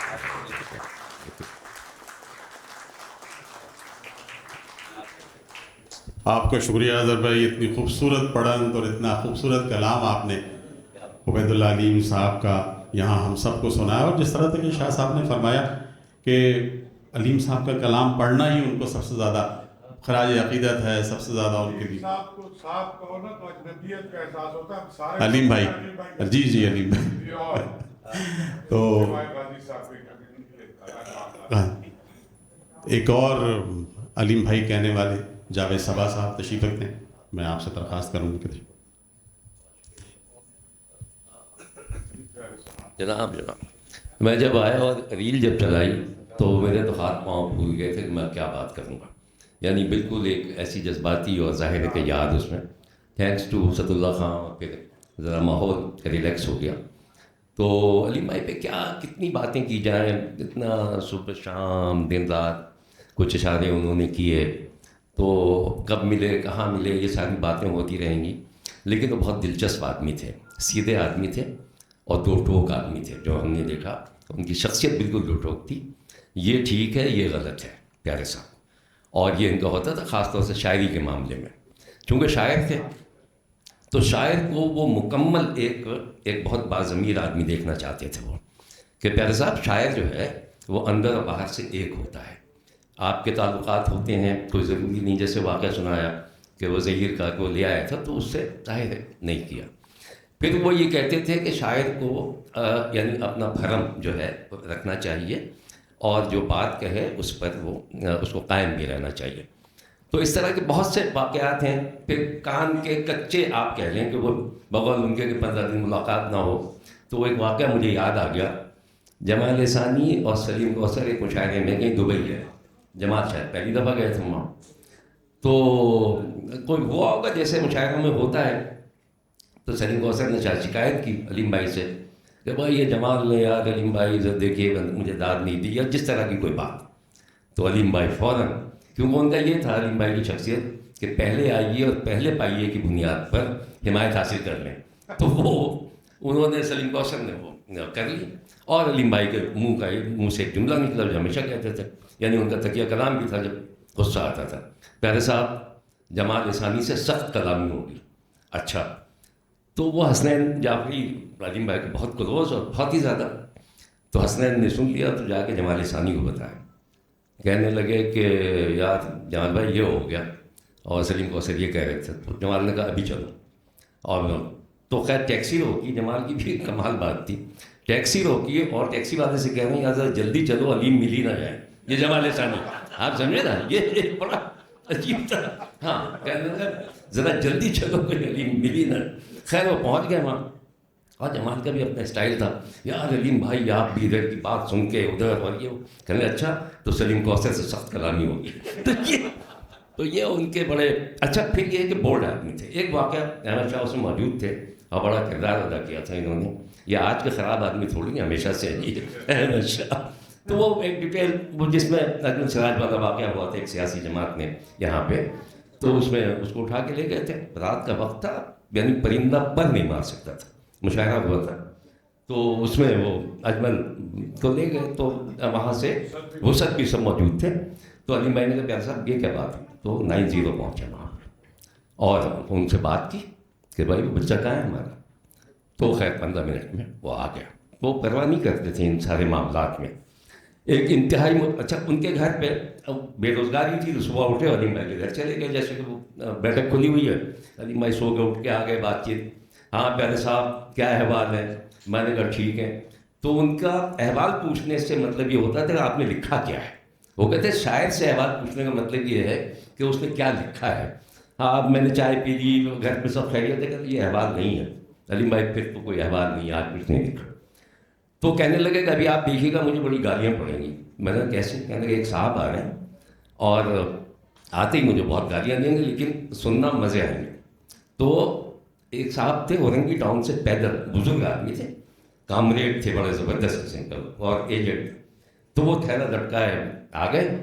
آپ کا شکریہ اظہر بھائی، اتنی خوبصورت پڑھن اور اتنا خوبصورت کلام آپ نے عبید اللہ علیم صاحب کا یہاں ہم سب کو سنایا۔ اور جس طرح کہ شاہ صاحب نے فرمایا کہ علیم صاحب کا کلام پڑھنا ہی ان کو سب سے زیادہ خراج عقیدت ہے، سب سے زیادہ ان کے لیے صاحب کو صاحب کہو نا تو اجنبیت کا احساس ہوتا ہے سارے علیم بھائی، جی علیم بھائی۔ تو ایک اور علیم بھائی کہنے والے جاوید صبا صاحب تشریف رکھتے ہیں، میں آپ سے درخواست کروں گی کہ جناب میں جب آیا اور ریل جب چلائی تو میرے تو ہاتھ پاؤں پھول گئے تھے کہ میں کیا بات کروں گا، یعنی بالکل ایک ایسی جذباتی اور ظاہر ہے کہ یاد اس میں، تھینکس ٹو اسد اللہ خان، پھر ذرا ماحول ریلیکس ہو گیا۔ تو علیم بھائی پہ کتنی باتیں کی جائیں، اتنا صبح شام دن رات کچھ اشارے انہوں نے کیے، تو کب ملے کہاں ملے یہ ساری باتیں ہوتی رہیں گی، لیکن وہ بہت دلچسپ آدمی تھے، سیدھے آدمی تھے اور دو ٹوک آدمی تھے۔ جو ہم نے دیکھا ان کی شخصیت بالکل دو ٹوک تھی، یہ ٹھیک ہے یہ غلط ہے پیارے صاحب، اور یہ ان کا ہوتا تھا خاص طور سے شاعری کے معاملے میں، چونکہ شاعر تھے تو شاعر کو وہ مکمل ایک بہت باضمیر آدمی دیکھنا چاہتے تھے وہ، کہ پیارے صاحب شاعر جو ہے وہ اندر اور باہر سے ایک ہوتا ہے۔ آپ کے تعلقات ہوتے ہیں، کوئی ضروری نہیں، جیسے واقعہ سنایا کہ وہ ظہیر کا کو لے آیا تھا تو اس سے ظاہر نہیں کیا۔ پھر وہ یہ کہتے تھے کہ شاعر کو یعنی اپنا بھرم جو ہے رکھنا چاہیے اور جو بات کہے اس پر وہ اس کو قائم بھی رہنا چاہیے۔ تو اس طرح کے بہت سے واقعات ہیں. پھر کان کے کچے آپ کہہ لیں کہ وہ بغل ان کے کہ 15 دن ملاقات نہ ہو. تو وہ ایک واقعہ مجھے یاد آ گیا. جمال ثانی اور سلیم کوثر ایک مشاعرے میں کہیں دبئی گئے, جماعت شاید پہلی دفعہ گئے تھے وہاں. تو کوئی ہوا ہوگا جیسے مشاعروں میں ہوتا ہے. تو سلیم کوثر نے شکایت کی علیم بھائی سے کہ بھائی یہ جمال نے یار علیم بھائی دیکھیے مجھے داد نہیں دی, یا جس طرح کی کوئی بات. تو علیم بھائی فوراً, کیونکہ ان کا یہ تھا علیم بھائی کی شخصیت کہ پہلے آئیے اور پہلے پائیے کی بنیاد پر حمایت حاصل کر لیں. تو وہ انہوں نے سلیم کوثر نے وہ کر لی, اور علیم بھائی کے منہ سے ایک جملہ نکلا جو ہمیشہ کہتے تھے, یعنی ان کا تکیہ کلام بھی تھا جب غصہ آتا تھا, پیارے صاحب جمال ثانی سے سخت کلامی ہوگی. اچھا, تو وہ حسنین جعفری علیم بھائی کے بہت کلوز اور بہت ہی زیادہ. تو حسنین نے سن لیا تو جا کے جمال ثانی کو بتایا. کہنے لگے کہ یار جمال بھائی یہ ہو گیا, اور سلیم کوثر یہ کہہ رہے تھے. تو جمال نے کہا ابھی چلو. اور تو خیر ٹیکسی روکی, جمال کی بھی کمال بات تھی, ٹیکسی روکی اور ٹیکسی والے سے کہہ رہے ہیں یار ذرا جلدی چلو علیم مل ہی نہ جائے. یہ جمال ثانی, آپ سمجھے نا, یہ بڑا عجیب تھا. ہاں کہنے لگا ذرا جلدی چلو کوئی علیم مل ہی نہ. خیر وہ پہنچ گئے وہاں, اور جمال کا بھی اپنا اسٹائل تھا, یار علیم بھائی آپ بھی ادھر کی بات سن کے ادھر, اور یہ کہنے اچھا تو سلیم کوثر سے سخت کلامی ہوگی. تو یہ ان کے بڑے اچھا. پھر یہ کہ بولڈ آدمی تھے. ایک واقعہ احمد شاہ اس میں موجود تھے اور بڑا کردار ادا کیا تھا انہوں نے. یہ آج کے خراب آدمی تھوڑی ہیں, ہمیشہ سے احمد شاہ. تو وہ ایک ڈیٹیل وہ جس میں اجمل سراج والا واقعہ ہوا تھا ایک سیاسی جماعت نے یہاں پہ, تو اس میں اس کو اٹھا کے لے گئے تھے. رات کا وقت تھا, یعنی پرندہ پر نہیں مار سکتا تھا, مشاعرہ ہوا تھا. تو اس میں وہ اجمل کو لے گئے, تو وہاں سے وسعت بھی سب موجود تھے. تو علیم بھائی نے کہا پیارے صاحب یہ کیا بات ہے. تو 90 پہنچے وہاں پہ اور ان سے بات کی کہ بھائی وہ بچہ کہاں ہے ہمارا. تو خیر 15 منٹ میں وہ آ گیا. وہ پرواہ نہیں کرتے تھے ان سارے معاملات میں. ایک انتہائی اچھا ان کے گھر پہ بے روزگاری تھی, تو صبح اٹھے علیم بھائی کے گھر چلے گئے, جیسے کہ وہ بیٹھک کھلی ہوئی ہے. علیم بھائی سو کے اٹھ کے آ گئے, بات چیت, ہاں پیارے صاحب کیا احوال ہے. میں نے کہا ٹھیک ہے. تو ان کا احوال پوچھنے سے مطلب یہ ہوتا تھا کہ آپ نے لکھا کیا ہے. وہ کہتے ہیں شاعر سے احوال پوچھنے کا مطلب یہ ہے کہ اس نے کیا لکھا ہے. ہاں میں نے چائے پی لی, گھر پہ سب خیریت ہے, کہ یہ احوال نہیں ہے. علیم بھائی پھر تو کوئی احوال نہیں, آج کچھ نہیں لکھا. تو کہنے لگے کہ ابھی آپ دیکھیے گا مجھے بڑی گالیاں پڑیں گی. میں نے کیسے. کہنے لگے ایک صاحب آ رہے ہیں اور آتے ہی مجھے بہت گالیاں دیں گے, لیکن سننا مزے آئیں گے. تو ایک صاحب تھے اورنگی ٹاؤن سے, پیدل بزرگ آدمی تھے, کامریڈ تھے بڑے زبردست قسم کا اور ایجنٹ. تو وہ تھیلا لٹکا ہے آ گئے.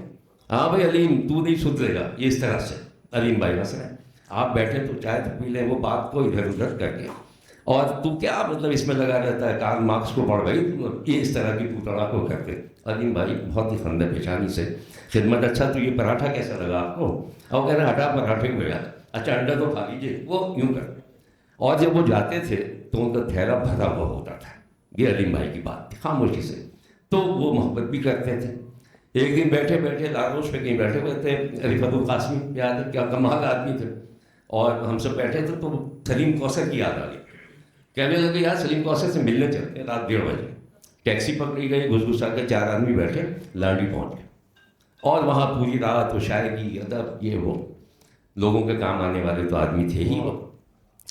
ہاں بھائی علیم تو نہیں سدھرے گا, یہ اس طرح سے. علیم بھائی ہنس رہے ہیں, آپ بیٹھے تو چائے تو پی لیں. وہ بات کو ادھر ادھر کر کے, اور تو کیا مطلب اس میں لگا رہتا ہے, کارل مارکس کو پڑھ گئی, یہ اس طرح کی پوتڑا کو کرتے. علیم بھائی بہت ہی خندہ پیشانی سے خدمت, اچھا تو یہ پراٹھا کیسا لگا آپ کو. اور کہہ رہے ہٹا پراٹھے کو گیا, اچھا انڈا تو کھا لیجیے. وہ یوں کر. اور جب وہ جاتے تھے تو ان کا تھیلا بھرا ہوا ہوتا تھا. یہ علیم بھائی کی بات تھی خاموشی سے. تو وہ محبت بھی کرتے تھے. ایک دن بیٹھے بیٹھے لاروش پہ کہیں بیٹھے ہوئے تھے, رفعت القاسمی یاد ہے, کیا کمال آدمی تھے, اور ہم سب بیٹھے تھے. تو سلیم کوثر کی یاد آ گئی. کہنے لگے یار سلیم کوثر سے ملنے چلتے ہیں. رات 1:30 بجے ٹیکسی پکڑی گئی, گھس گھسا کے 4 آدمی بیٹھے, لانڈی پہنچ گئے. اور وہاں پوری رات وہ شاعری ادب یہ وہ لوگوں کے کام آنے والے تو آدمی تھے ہی وہ.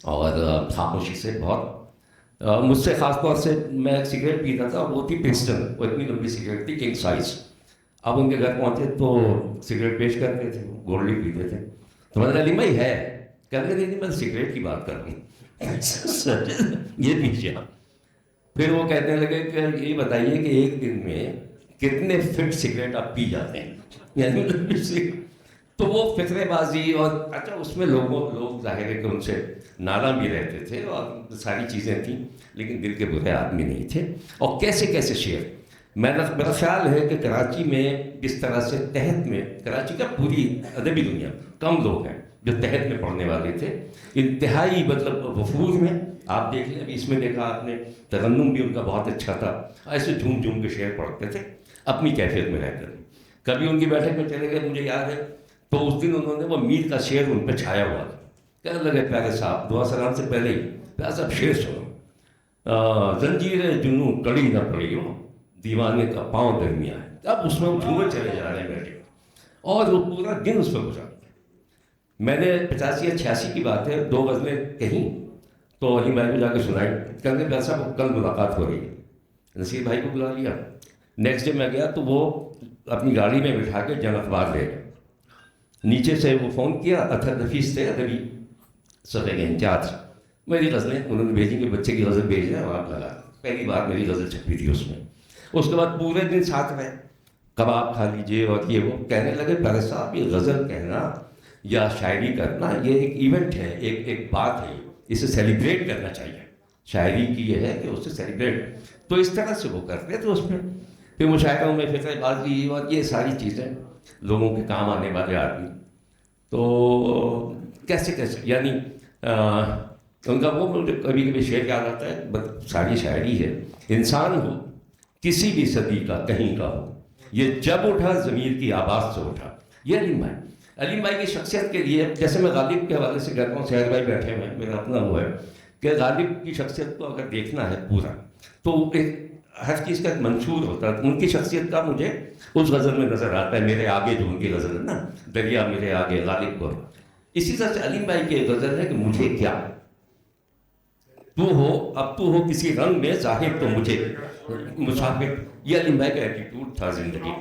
اور خاموشی سے بہت مجھ سے خاص طور سے میں ایک سگریٹ پیتا تھا, وہ تھی پسٹن, وہ اتنی لمبی سگریٹ تھی کنگ سائز. اب ان کے گھر پہنچے تو سگریٹ پیش کرتے تھے, گولڈی پیتے تھے. تو میں نے کہا علیم بھائی ہے. کہتے نہیں میں سگریٹ کی بات کر رہا ہوں, یہ پیجیے. پھر وہ کہنے لگے کہ یہ بتائیے کہ ایک دن میں کتنے فٹ سگریٹ آپ پی جاتے ہیں. یعنی تو وہ فکرے بازی اور اچھا اس میں لوگ ظاہر ہے کہ ان سے ناراض بھی رہتے تھے اور ساری چیزیں تھیں, لیکن دل کے برے آدمی نہیں تھے. اور کیسے کیسے شعر. میرا خیال ہے کہ کراچی میں جس طرح سے تحت میں, کراچی کا پوری ادبی دنیا کم لوگ ہیں جو تحت میں پڑھنے والے تھے, انتہائی مطلب وفور میں. آپ دیکھ لیں ابھی اس میں دیکھا آپ نے, ترنم بھی ان کا بہت اچھا تھا. ایسے جھوم جھوم کے شعر پڑھتے تھے اپنی کیفیت میں رہ کر. کبھی ان کی بیٹھک میں چلے گئے, مجھے یاد ہے تو اس دن انہوں نے وہ میر کا شعر ان پہ چھایا ہوا تھا. کہنے لگے پیارے صاحب دعا سلام سے پہلے ہی پیارے صاحب شعر سنو. زنجیر جنوں کڑی نہ پڑی ہو, دیوانے کا پاؤں درمیان ہے. اب اس میں وہ جھومے چلے جا رہے ہیں بیٹھے, اور وہ پورا دن اس پہ گزارتے. میں نے 85 یا 86 کی بات ہے 2 غزلیں کہیں تو علیم بھائی کو جا کے سنائی. کہتے ہیں صاحب کل ملاقات ہو رہی ہے. نصیر بھائی کو بلا لیا. نیکسٹ ڈے میں گیا تو وہ اپنی گاڑی میں بٹھا کے جنگ اخبار لے گئے. نیچے سے وہ فون کیا, اطہر نفیس تھے ادبی صفحے کے انچارج. میری غزلیں انہوں نے بھیجی کہ بچے کی غزل بھیج رہے ہیں اور آپ لگا. پہلی بار میری غزل چھپی تھی اس میں. اس کے بعد پورے دن ساتھ رہے, کباب کھا لیجیے اور یہ وہ. کہنے لگے پیارے صاحب یہ غزل کہنا یا شاعری کرنا یہ ایک ایونٹ ہے, ایک بات ہے, اسے سیلیبریٹ کرنا چاہیے. شاعری کی یہ ہے کہ اسے سیلیبریٹ. تو اس طرح سے وہ کرتے تھے اس میں. پھر مشاعروں میں فکر بازی اور یہ ساری چیزیں لوگوں کے کام آنے والے آدمی. تو کیسے یعنی ان کا وہ مجھے کبھی کبھی شعر یاد آتا ہے. ساری شاعری ہے انسان ہو کسی بھی صدی کا کہیں کا ہو, یہ جب اٹھا ضمیر کی آواز سے اٹھا. یہ علیم بھائی کی شخصیت کے لیے, جیسے میں غالب کے حوالے سے کہتا ہوں, شہر بھائی بیٹھے ہوئے ہیں, میرا اپنا وہ ہے کہ غالب کی شخصیت کو اگر دیکھنا ہے پورا تو ہر چیز کا ایک منشور ہوتا ہے. ان کی شخصیت کا مجھے اس غزل میں نظر آتا ہے, میرے آگے جو ان کی غزل ہے نا, دریا میرے آگے غالب کو. اسی طرح سے علیم بھائی کی ایک غزل ہے کہ مجھے کیا تو ہو, اب تو ہو کسی رنگ میں ظاہر تو مجھے مسافر. یہ علیم بھائی کا ایٹیٹیوڈ تھا زندگی.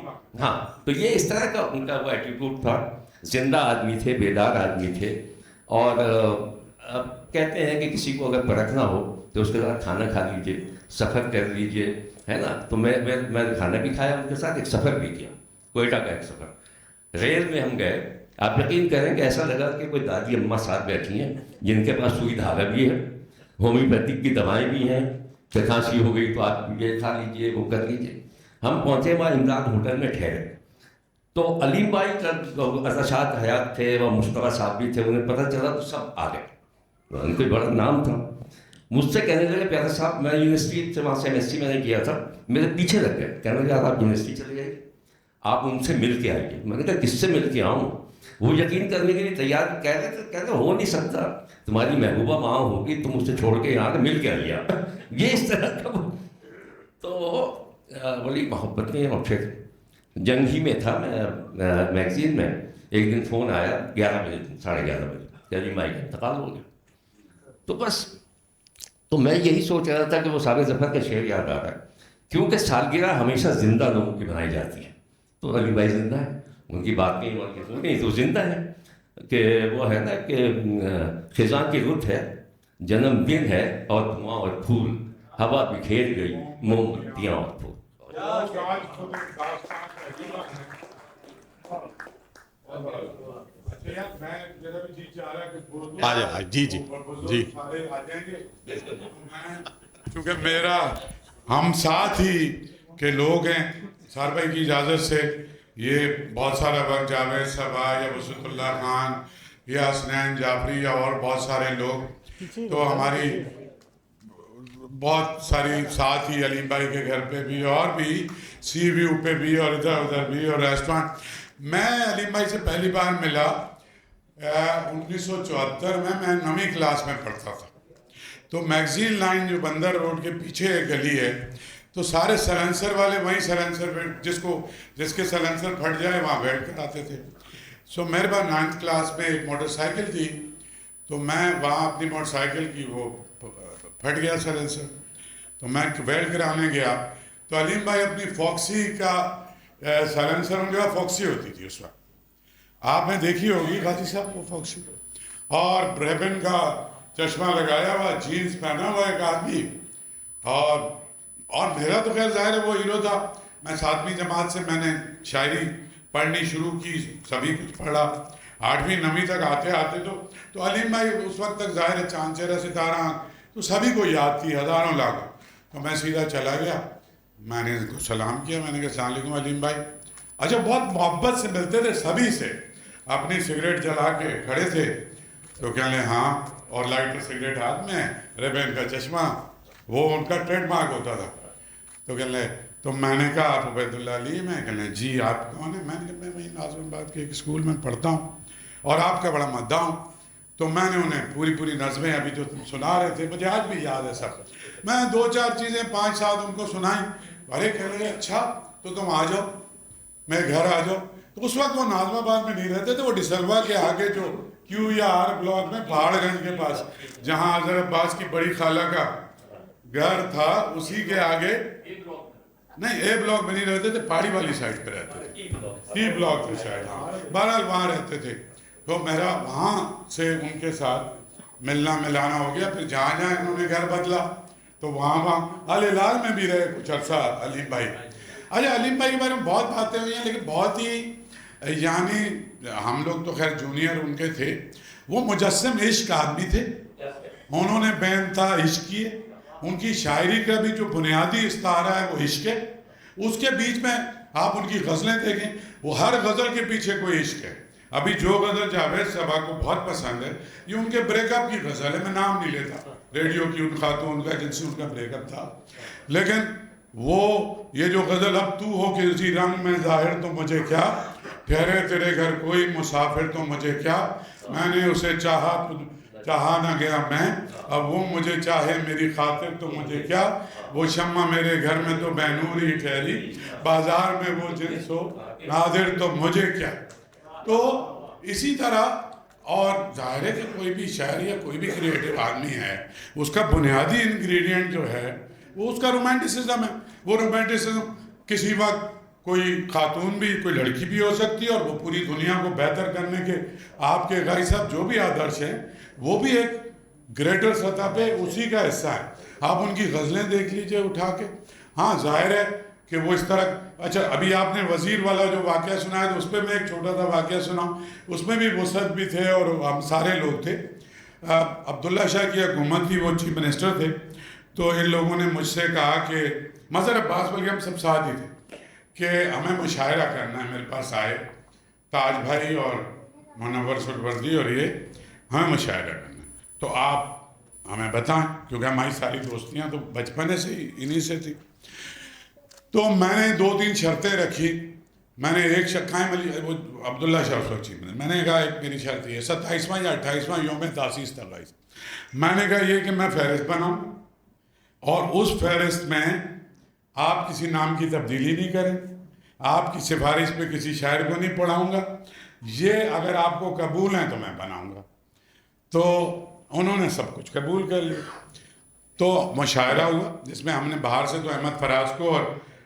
ہاں تو یہ اس طرح کا ان کا وہ ایٹیٹیوڈ تھا. زندہ آدمی تھے, بیدار آدمی تھے. اور کہتے ہیں کہ کسی کو اگر پرکھنا ہو تو اس کے ساتھ کھانا کھا لیجیے, سفر کر لیجیے, ہے نا. تو میں نے کھانا بھی کھایا ان کے ساتھ, ایک سفر بھی کیا, کوئٹہ کا ایک سفر. ریل میں ہم گئے, آپ یقین کریں کہ ایسا لگا کہ کوئی دادی اماں ساتھ بیٹھی ہیں جن کے پاس سوئی دھاگا بھی ہے, ہومیوپیتھک کی دوائیں بھی ہیں, کہ کھانسی ہو گئی تو آپ یہ کھا لیجیے, وہ کر لیجیے. ہم پہنچے وہاں عمران ہوٹل میں ٹھہرے. تو علیم بھائی کا ارشاد حیات تھے, وہ مشتبہ صاحب بھی تھے, انہیں پتہ چلا تو سب آ گئے. ان کو بڑا نام تھا. مجھ سے کہنے لگے پیارے صاحب میں یونیورسٹی سے وہاں سے MSc میں نے کیا تھا, میرے پیچھے لگ گئے. کہنے لگے آپ یونیورسٹی چلے جائیے, آپ ان سے مل کے آئیے. میں نے کہا کس سے مل کے آؤں؟ وہ یقین کرنے کے لیے تیار. کہتے ہو نہیں سکتا, تمہاری محبوبہ ماں ہوگی, تم اسے چھوڑ کے یہاں مل کے آئیے آپ. یہ اس طرح کا. تو بڑی محبتیں. اور پھر جنگ ہی میں تھا میں میگزین میں, ایک دن فون آیا 11 بجے 11:30 بجے کہ علیم بھائی کا انتقال ہو گیا. تو بس تو میں یہی سوچ رہا تھا کہ وہ سارے ظفر کا شعر یاد آ رہا ہے, کیونکہ سالگرہ ہمیشہ زندہ لوگوں کی بنائی جاتی ہے. تو علیم بھائی زندہ ہے, ان کی باتیں اور کسی تو زندہ ہے. کہ وہ ہے نا کہ خزاں کی رت ہے, جنم دن ہے اور دھواں اور پھول, ہوا بکھیر گئی موم بتیاں اور پھول. جی کیونکہ میرا ہم ساتھ ہی کے لوگ ہیں, سار بھائی کی اجازت سے یہ بہت سارا وقت جاوید صبا یا وسعت اللہ خان یا حسنین جعفری یا اور بہت سارے لوگ, تو ہماری بہت ساری ساتھ ہی علیم بھائی کے گھر پہ بھی اور بھی سی ویو پہ بھی اور ادھر ادھر بھی اور ریسٹورانٹ. میں علیم بھائی سے پہلی بار ملا 1974 میں 9ویں کلاس میں پڑھتا تھا. تو میگزین لائن جو بندر روڈ کے پیچھے ایک گلی ہے, تو سارے سلنسر والے وہیں سلنسر جس کے سلنسر پھٹ جائے وہاں بیٹھ کر آتے تھے. سو میرے پاس 9ویں کلاس میں ایک موٹر سائیکل تھی, تو میں وہاں اپنی موٹر سائیکل کی وہ پھٹ گیا سلنسر, تو میں ویلڈ کرانے گیا. تو علیم بھائی اپنی فاکسی کا سلنسر, ان کے پاس فاکسی ہوتی تھی اس وقت, آپ نے دیکھی ہوگی غازی صاحب وہ فاکسی, اور ریبن کا چشمہ لگایا ہوا, جینز پہنا ہوا ایک آدمی. اور میرا تو خیر ظاہر ہے وہ ہیرو تھا. میں 7ویں جماعت سے میں نے شاعری پڑھنی شروع کی, سبھی کچھ پڑھا. 8ویں 9ویں تک آتے تو علیم بھائی اس وقت تک ظاہر ہے چاند چہرہ ستارہ تو سبھی کو یاد تھی, ہزاروں لاکھوں. تو میں سیدھا چلا گیا, میں نے ان کو سلام کیا, میں نے کہا السلام علیکم علیم بھائی. اچھا بہت محبت سے ملتے تھے سبھی سے, اپنی سگریٹ جلا کے کھڑے تھے. تو کہنے لیں ہاں, اور لائٹر سگریٹ ہاتھ میں, ریبن کا چشمہ, وہ ان کا ٹریڈ مارک ہوتا تھا. تو کہنے لیں, تو میں نے کہا آپ عبید اللہ علی میں, کہنے لیں جی آپ کون ہیں؟ میں نے کہا میں وہیں ناظم آباد کے ایک اسکول میں پڑھتا ہوں اور آپ کا بڑا مداح ہوں. تو میں نے انہیں پوری نظمیں ابھی جو تم سنا رہے تھے مجھے آج بھی یاد ہے سب. میں 2-4 چیزیں 5-7 ان کو سنائیں. ارے کہنے لگے اچھا تو تم آ جاؤ, میرے گھر آ جاؤ. تو اس وقت وہ ناظم آباد میں نہیں رہتے تھے، وہ ڈسلوا کے آگے جو کیو یا آر بلاک میں پہاڑ گنج کے پاس جہاں حضرت عباس کی بڑی خالہ کا گھر تھا اسی کے آگے، نہیں اے بلاک میں نہیں رہتے تھے، پہاڑی والی سائڈ پہ رہتے تھے، ٹی بلاک پہ شاید، بہرحال وہاں رہتے تھے. تو میرا وہاں سے ان کے ساتھ ملنا ملانا ہو گیا. پھر جہاں جہاں انہوں نے گھر بدلا تو وہاں الہلال میں بھی رہے کچھ عرصہ علیم بھائی. اچھا علیم بھائی کے بارے میں بہت باتیں ہوئی ہیں، لیکن بہت ہی یعنی ہم لوگ تو خیر جونیئر ان کے تھے، وہ مجسم عشق آدمی تھے. انہوں نے بے انتہا عشق کیے. ان کی شاعری کا بھی جو بنیادی استعارہ ہے وہ عشق ہے. اس کے بیچ میں آپ ان کی غزلیں دیکھیں، وہ ہر غزل کے پیچھے کوئی عشق ہے. ابھی جو غزل جاوید صاحبہ کو بہت پسند ہے یہ ان کے بریک اپ کی غزل ہے. میں نام نہیں لیتا ریڈیو کی ان خاتون کا جن سے ان کا بریک اپ تھا، لیکن وہ یہ جو غزل اب تو ہو کہ اسی رنگ میں ظاہر تو مجھے کیا، ٹھہرے تیرے گھر کوئی مسافر تو مجھے کیا، میں نے اسے چاہا نہ گیا میں، اب وہ مجھے چاہے میری خاطر تو مجھے کیا، وہ شمع میرے گھر میں تو بے نور ہی ٹھہری، بازار میں وہ جنس ہو ناظر تو مجھے کیا. تو اسی طرح اور ظاہر ہے کہ کوئی بھی شاعر یا کوئی بھی کریٹو آدمی ہے اس کا بنیادی انگریڈینٹ جو ہے وہ اس کا رومانٹسزم ہے. وہ رومانٹسزم کسی وقت کوئی خاتون بھی کوئی لڑکی بھی ہو سکتی ہے اور وہ پوری دنیا کو بہتر کرنے کے آپ کے غائی صاحب جو بھی آدرش ہیں وہ بھی ایک گریٹر سطح پہ اسی کا حصہ ہے. آپ ان کی غزلیں دیکھ لیجئے اٹھا کے. ہاں ظاہر ہے کہ وہ اس طرح. اچھا ابھی آپ نے وزیر والا جو واقعہ سنا ہے تو اس پہ میں ایک چھوٹا سا واقعہ سناؤں. اس میں بھی وسعت بھی تھے اور ہم سارے لوگ تھے. عبداللہ شاہ کی حکومت تھی، وہ چیف منسٹر تھے. تو ان لوگوں نے مجھ سے کہا کہ مظہر عباس بلکہ ہم سب ساتھ ہی تھے کہ ہمیں مشاعرہ کرنا ہے. میرے پاس آئے تاج بھائی اور منور سلوردی اور یہ ہمیں مشاعرہ کرنا ہے تو آپ ہمیں بتائیں، کیونکہ ہماری ساری دوستیاں تو بچپنے سے ہی انہی سے تھی. تو میں نے 2-3 شرطیں رکھی. میں نے ایک قائم علی وہ عبداللہ شاہ اس وقت چیف منسٹر، میں نے کہا ایک میری شرط یہ 27واں یا 28واں یوم تاسیس تھا. میں نے کہا یہ کہ میں فہرست بناؤں اور اس فہرست میں آپ کسی نام کی تبدیلی نہیں کریں، آپ کی سفارش پہ کسی شاعر کو نہیں پڑھاؤں گا، یہ اگر آپ کو قبول ہیں تو میں بناؤں گا. تو انہوں نے سب کچھ قبول کر لیا. تو مشاعرہ ہوا جس میں ہم نے باہر سے تو احمد فراز کو اور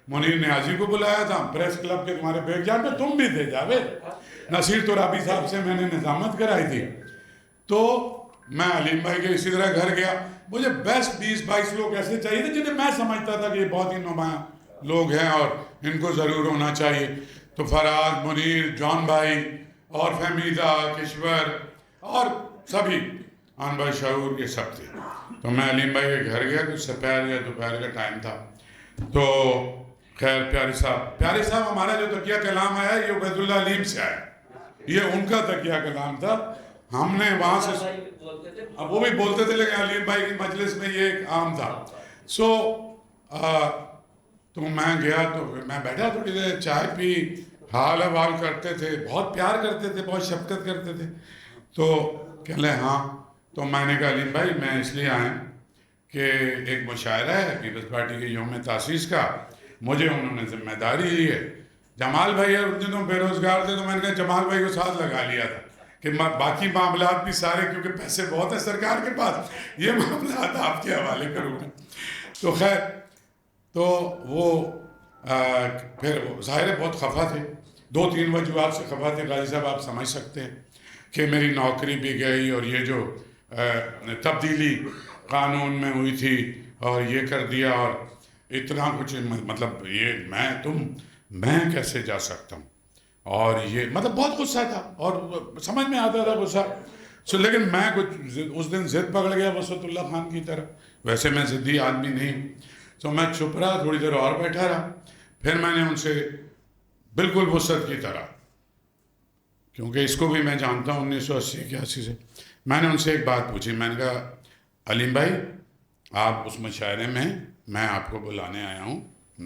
منیر نیازی کو بلایا تھا. پریس کلب کے تمہارے بیک جان پہ تم بھی تھے جاوید. نصیر ترابی صاحب سے میں نے نظامت کرائی تھی. تو میں علیم بھائی کے اسی طرح گھر گیا. مجھے بیسٹ 20-22 لوگ ایسے چاہیے تھے جنہیں میں سمجھتا تھا کہ یہ بہت ہی نمایاں لوگ ہیں اور ان کو ضرور ہونا چاہیے. تو فراز، منیر، جان بھائی اور فہمیدہ، کشور اور سبھی آن بھائی شعور یہ سب تھے. تو میں علیم بھائی کے گھر گیا. کچھ سپہر یا دوپہر کا ٹائم تھا. تو خیر پیارے صاحب ہمارا جو تقیہ کلام آیا یہ عبید اللہ علیم سے آیا. یہ ان کا تقیہ کلام تھا. ہم نے وہاں سے اب وہ بھی بولتے تھے لیکن علیم بھائی کی مجلس میں یہ ایک عام تھا. تو میں گیا تو میں بیٹھا تھوڑی دیر چائے پی، حال احوال کرتے تھے، بہت پیار کرتے تھے، بہت شفقت کرتے تھے. تو کہہ لیں ہاں. تو میں نے کہا علیم بھائی میں اس لیے آئیں کہ ایک مشاعرہ ہے پیپلز پارٹی کے یوم تاسیس کا، مجھے انہوں نے ذمہ داری دی ہے. جمال بھائی ان دنوں بے روزگار تھے تو میں نے کہا جمال بھائی کو ساتھ لگا لیا تھا کہ باقی معاملات بھی سارے کیونکہ پیسے بہت ہیں سرکار کے پاس، یہ معاملات آپ کے حوالے کروں گا. تو خیر تو وہ پھر ظاہر ہے بہت خفا تھے. 2-3 وجوہات سے خفا تھے. غازی صاحب آپ سمجھ سکتے ہیں کہ میری نوکری بھی گئی اور یہ جو تبدیلی قانون میں ہوئی تھی اور یہ کر دیا اور اتنا کچھ، مطلب یہ میں کیسے جا سکتا ہوں. اور یہ مطلب بہت غصہ تھا اور سمجھ میں آتا تھا غصہ. لیکن میں کچھ اس دن ضد پکڑ گیا وسعت اللہ خان کی طرح. ویسے میں ضدی آدمی نہیں. تو میں چپ رہا، تھوڑی دیر اور بیٹھا رہا. پھر میں نے ان سے بالکل وسعت کی طرح، کیونکہ اس کو بھی میں جانتا ہوں 1980-81 سے، میں نے ان سے ایک بات پوچھی. میں نے کہا علیم بھائی آپ اس مشاعرے میں آپ کو بلانے آیا ہوں،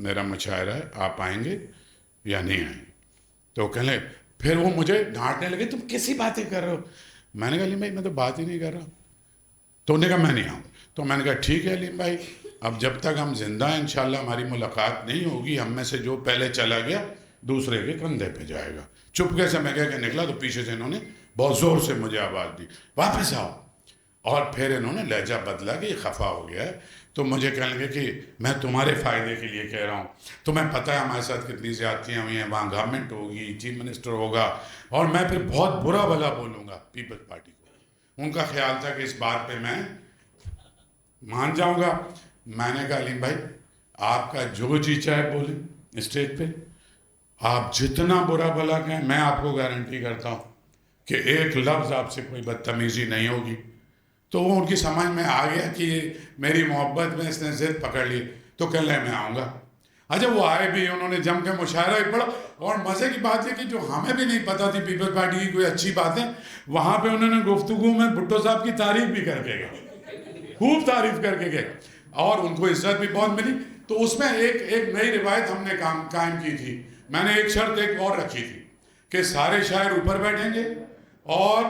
میرا مشاعرہ ہے، آپ آئیں گے یا نہیں آئیں گے؟ تو کہنے پھر وہ مجھے ڈانٹنے لگے تم کیسی باتیں کر رہے ہو. میں نے کہا علیم بھائی میں تو بات ہی نہیں کر رہا. تو انہوں نے کہا میں نہیں آؤں. تو میں نے کہا ٹھیک ہے علیم بھائی، اب جب تک ہم زندہ ہیں انشاءاللہ ہماری ملاقات نہیں ہوگی. ہم میں سے جو پہلے چلا گیا دوسرے کے کندھے پہ جائے گا. چپکے سے میں کہہ کے نکلا تو پیچھے سے انہوں نے بہت زور سے مجھے آواز دی, واپس آؤ. اور پھر انہوں نے لہجہ بدلا کہ یہ خفا ہو گیا ہے, تو مجھے کہنے لگے کہ میں تمہارے فائدے کے لیے کہہ رہا ہوں, تمہیں پتہ ہے ہمارے ساتھ کتنی زیادتیاں ہوئی ہیں, وہاں گورنمنٹ ہوگی, چیف منسٹر ہوگا, اور میں پھر بہت برا بھلا بولوں گا پیپلز پارٹی کو. ان کا خیال تھا کہ اس بات پہ میں مان جاؤں گا. میں نے کہا علیم بھائی آپ کا جو جی چاہے بولیں اسٹیج پہ, آپ جتنا برا بھلا کہیں, میں آپ کو گارنٹی کرتا ہوں کہ ایک لفظ آپ سے کوئی بدتمیزی نہیں ہوگی. تو وہ ان کی سمجھ میں آ گیا کہ میری محبت میں اس نے ضد پکڑ لی, تو کہنے لگے میں آؤں گا. اچھا وہ آئے بھی, انہوں نے جم کے مشاعرہ بھی پڑھا, اور مزے کی بات یہ کہ جو ہمیں بھی نہیں پتا تھی پیپلز پارٹی کی کوئی اچھی باتیں, وہاں پہ انہوں نے گفتگو میں بھٹو صاحب کی تعریف بھی کر کے گئے, خوب تعریف کر کے گئے, اور ان کو عزت بھی بہت ملی. تو اس میں ایک نئی روایت ہم نے قائم کی تھی. میں نے ایک شرط ایک اور رکھی تھی کہ سارے شاعر اوپر بیٹھیں گے اور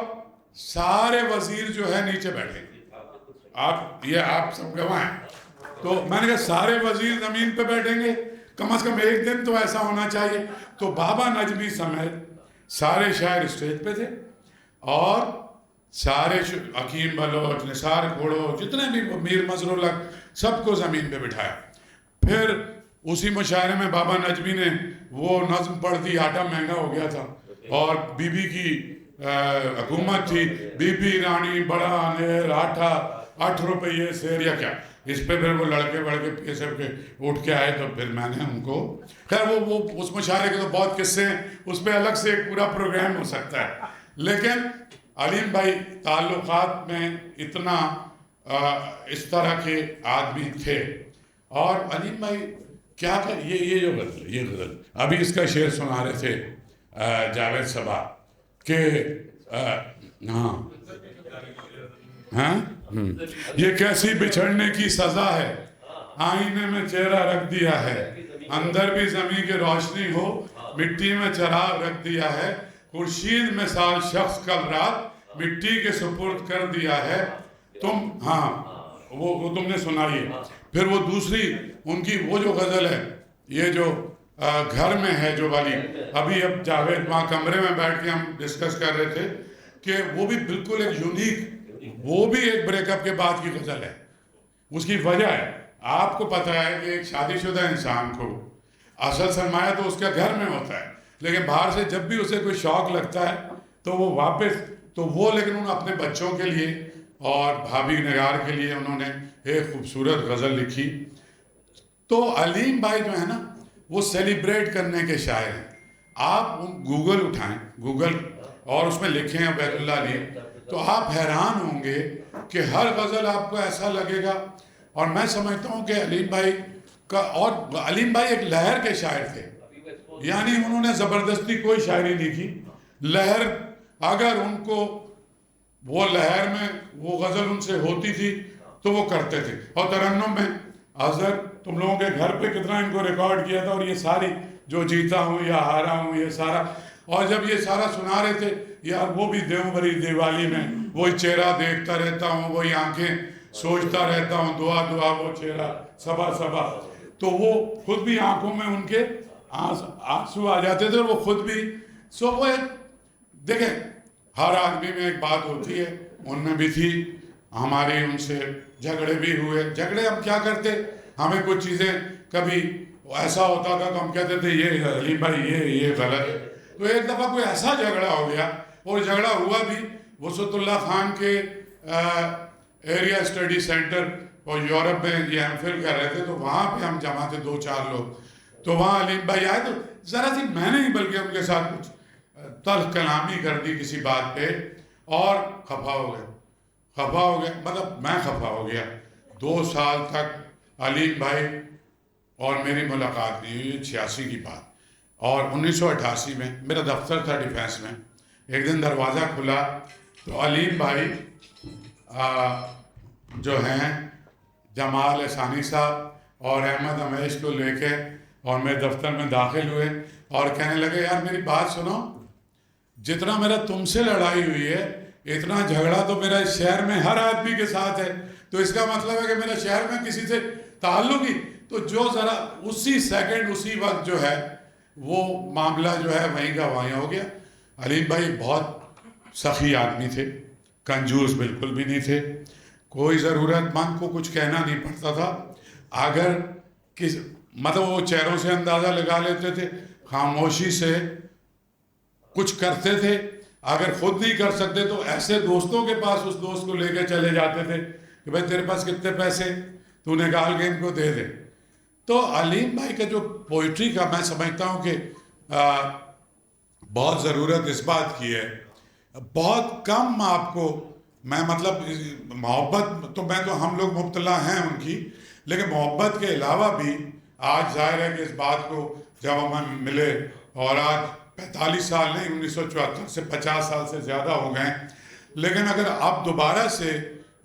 سارے وزیر جو ہے نیچے بیٹھیں گے. آپ سب گواہ ہیں. تو میں نے کہا سارے وزیر زمین پہ بیٹھیں گے, کم از کم ایک دن تو ایسا ہونا چاہیے. تو بابا نجمی سمیت سارے شاعر اسٹیج پہ تھے, اور سارے حکیم بلوچ, نثار گھوڑو, جتنے بھی میر مظہر الحق, سب کو زمین پہ بٹھایا. پھر اسی مشاعرے میں بابا نجمی نے وہ نظم پڑھ دی, آٹا مہنگا ہو گیا تھا اور بی بی کی حکومت تھی, بی بی رانی بڑا انیر آٹھا 8 روپے سیر یا کیا. اس پہ پھر وہ لڑکے پیسے کے اٹھ کے آئے. تو پھر میں نے ان کو, خیر وہ اس مشاعرے کے تو بہت قصے ہیں, اس پہ الگ سے ایک پورا پروگرام ہو سکتا ہے. لیکن علیم بھائی تعلقات میں اتنا اس طرح کے آدمی تھے. اور علیم بھائی کیا کہ یہ جو غزل, یہ غزل ابھی اس کا شعر سنا رہے تھے جاوید صبا کہ یہ کیسی بچھڑنے کی سزا ہے, آئینے میں چہرہ رکھ دیا ہے, اندر بھی زمین کی روشنی ہو, مٹی میں چراغ رکھ دیا ہے, خورشید مثال شخص کل رات مٹی کے سپرد کر دیا ہے. تم وہ تم نے سنائی. پھر وہ دوسری ان کی وہ جو غزل ہے, یہ جو گھر میں ہے جو والی, ابھی اب جاوید وہاں کمرے میں بیٹھ کے ہم ڈسکس کر رہے تھے کہ وہ بھی بالکل ایک یونیک, وہ بھی ایک بریک اپ کے بعد کی غزل ہے. اس کی وجہ ہے, آپ کو پتہ ہے کہ ایک شادی شدہ انسان کو اصل سرمایہ تو اس کا گھر میں ہوتا ہے, لیکن باہر سے جب بھی اسے کوئی شوق لگتا ہے تو وہ واپس, تو وہ لیکن انہوں نے اپنے بچوں کے لیے اور بھابھی نگار کے لیے انہوں نے ایک خوبصورت غزل لکھی. تو علیم بھائی جو ہے نا وہ سیلیبریٹ کرنے کے شاعر ہیں. آپ گوگل اٹھائیں, گوگل, اور اس میں لکھیں عبید اللہ علی, تو آپ حیران ہوں گے کہ ہر غزل آپ کو ایسا لگے گا. اور میں سمجھتا ہوں کہ علیم بھائی کا, اور علیم بھائی ایک لہر کے شاعر تھے, یعنی انہوں نے زبردستی کوئی شاعری نہیں کی. لہر, اگر ان کو وہ لہر میں وہ غزل ان سے ہوتی تھی تو وہ کرتے تھے. اور ترنم میں اظہر تم لوگوں کے گھر پہ کتنا ان کو ریکارڈ کیا تھا, اور یہ ساری جو جیتا ہوں یا ہارا ہوں یہ سارا, اور جب یہ سارا سنا رہے تھے یار وہ بھی دیوبری دیوالی میں وہی چہرہ دیکھتا رہتا ہوں, وہی آنکھیں سوچتا رہتا ہوں, دعا دعا وہ چہرہ صبا صبا. تو وہ خود بھی آنکھوں میں ان کے آنسو آ جاتے تھے, اور وہ خود بھی. سو وہ دیکھیں ہر آدمی میں ایک بات ہوتی ہے, ان میں بھی تھی. ہمارے ان سے جھگڑے بھی ہوئے. جھگڑے ہم کیا کرتے, ہمیں کچھ چیزیں کبھی ایسا ہوتا تھا تو ہم کہتے تھے یہ علیم بھائی یہ غلط ہے. تو ایک دفعہ کوئی ایسا جھگڑا ہو گیا, اور جھگڑا ہوا بھی وسعت اللہ خان کے ایریا اسٹڈی سینٹر, اور یورپ میں یہ ایم فل کر رہے تھے, تو وہاں پہ ہم جمع تھے 2-4 لوگ. تو وہاں علیم بھائی آئے, تو ذرا سی میں نے ہی بلکہ ان کے ساتھ کچھ تلخ کلامی کر دی کسی بات پہ, اور خفا ہو گئے. مطلب میں خفا ہو گیا. 2 سال تک علیم بھائی اور میری ملاقات نہیں ہوئی. 86 کی بات. اور 1988 میں میرا دفتر تھا ڈیفینس میں. ایک دن دروازہ کھلا تو علیم بھائی جو ہیں جمال احسانی صاحب اور احمد امیش کو لے کے اور میرے دفتر میں داخل ہوئے, اور کہنے لگے یار میری بات سنو, جتنا میرا تم سے لڑائی ہوئی ہے اتنا جھگڑا تو میرا اس شہر میں ہر آدمی کے ساتھ ہے, تو اس کا مطلب ہے کہ میرا شہر میں کسی سے تعلق ہی, تو جو ذرا اسی سیکنڈ اسی وقت جو ہے وہ معاملہ جو ہے وہیں کا وہیں ہو گیا. علیم بھائی بہت سخی آدمی تھے, کنجوس بالکل بھی نہیں تھے, کوئی ضرورت مند کو کچھ کہنا نہیں پڑتا تھا. اگر مطلب وہ چہروں سے اندازہ لگا لیتے تھے, خاموشی سے کچھ کرتے تھے. اگر خود نہیں کر سکتے تو ایسے دوستوں کے پاس اس دوست کو لے کے چلے جاتے تھے کہ بھائی تیرے پاس کتنے پیسے, تو نکال کے ان کو دے دے. تو علیم بھائی کا جو پوئٹری کا میں سمجھتا ہوں کہ بہت ضرورت اس بات کی ہے. بہت کم آپ کو میں مطلب محبت تو ہم لوگ مبتلا ہیں ان کی, لیکن محبت کے علاوہ بھی آج ظاہر ہے کہ اس بات کو جب ہم ملے, اور آج 45 سال نہیں 1974 سے 50 سال سے زیادہ ہو گئے, لیکن اگر آپ دوبارہ سے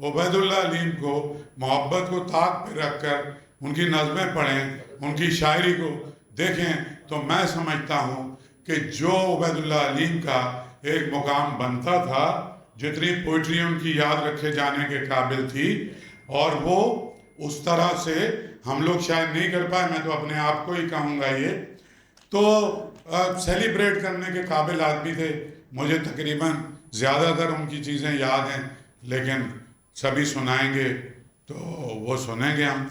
عبید اللہ علیم کو محبت کو طاق پہ رکھ کر ان کی نظمیں پڑھیں, ان کی شاعری کو دیکھیں, تو میں سمجھتا ہوں کہ جو عبید اللہ علیم کا ایک مقام بنتا تھا, جتنی پوئٹری ان کی یاد رکھے جانے کے قابل تھی, اور وہ اس طرح سے ہم لوگ شاید نہیں کر پائے. میں تو اپنے آپ کو ہی کہوں گا یہ تو سیلیبریٹ کرنے کے قابل آدمی تھے. مجھے تقریباً زیادہ تر ان کی چیزیں یاد ہیں, لیکن سبھی سنائیں گے تو وہ سنیں گے ہم,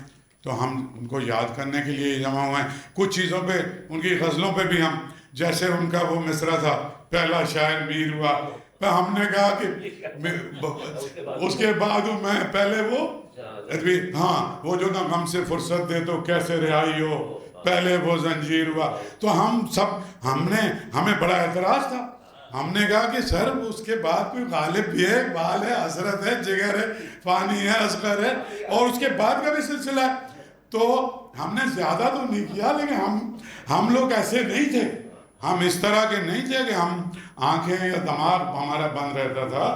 تو ہم ان کو یاد کرنے کے لیے جمع ہوئے ہیں. کچھ چیزوں پہ ان کی غزلوں پہ بھی ہم, جیسے ان کا وہ مصرع تھا پہلا شاعر میر ہوا, ہم نے کہا کہ اس کے بعد میں پہلے وہ ہاں وہ جو نا غم سے فرصت دے تو کیسے رہائی ہو, پہلے وہ زنجیر ہوا. تو ہم سب ہمیں بڑا اعتراض تھا. ہم نے کہا کہ سر اس کے بعد کوئی غالب بھی ہے, اقبال ہے, حسرت ہے, جگر ہے, فانی ہے, اصغر ہے, اور اس کے بعد کا بھی سلسلہ ہے. تو ہم نے زیادہ تو نہیں کیا, لیکن ہم لوگ ایسے نہیں تھے, ہم اس طرح کے نہیں تھے کہ ہم آنکھیں یا دماغ ہمارا بند رہتا تھا.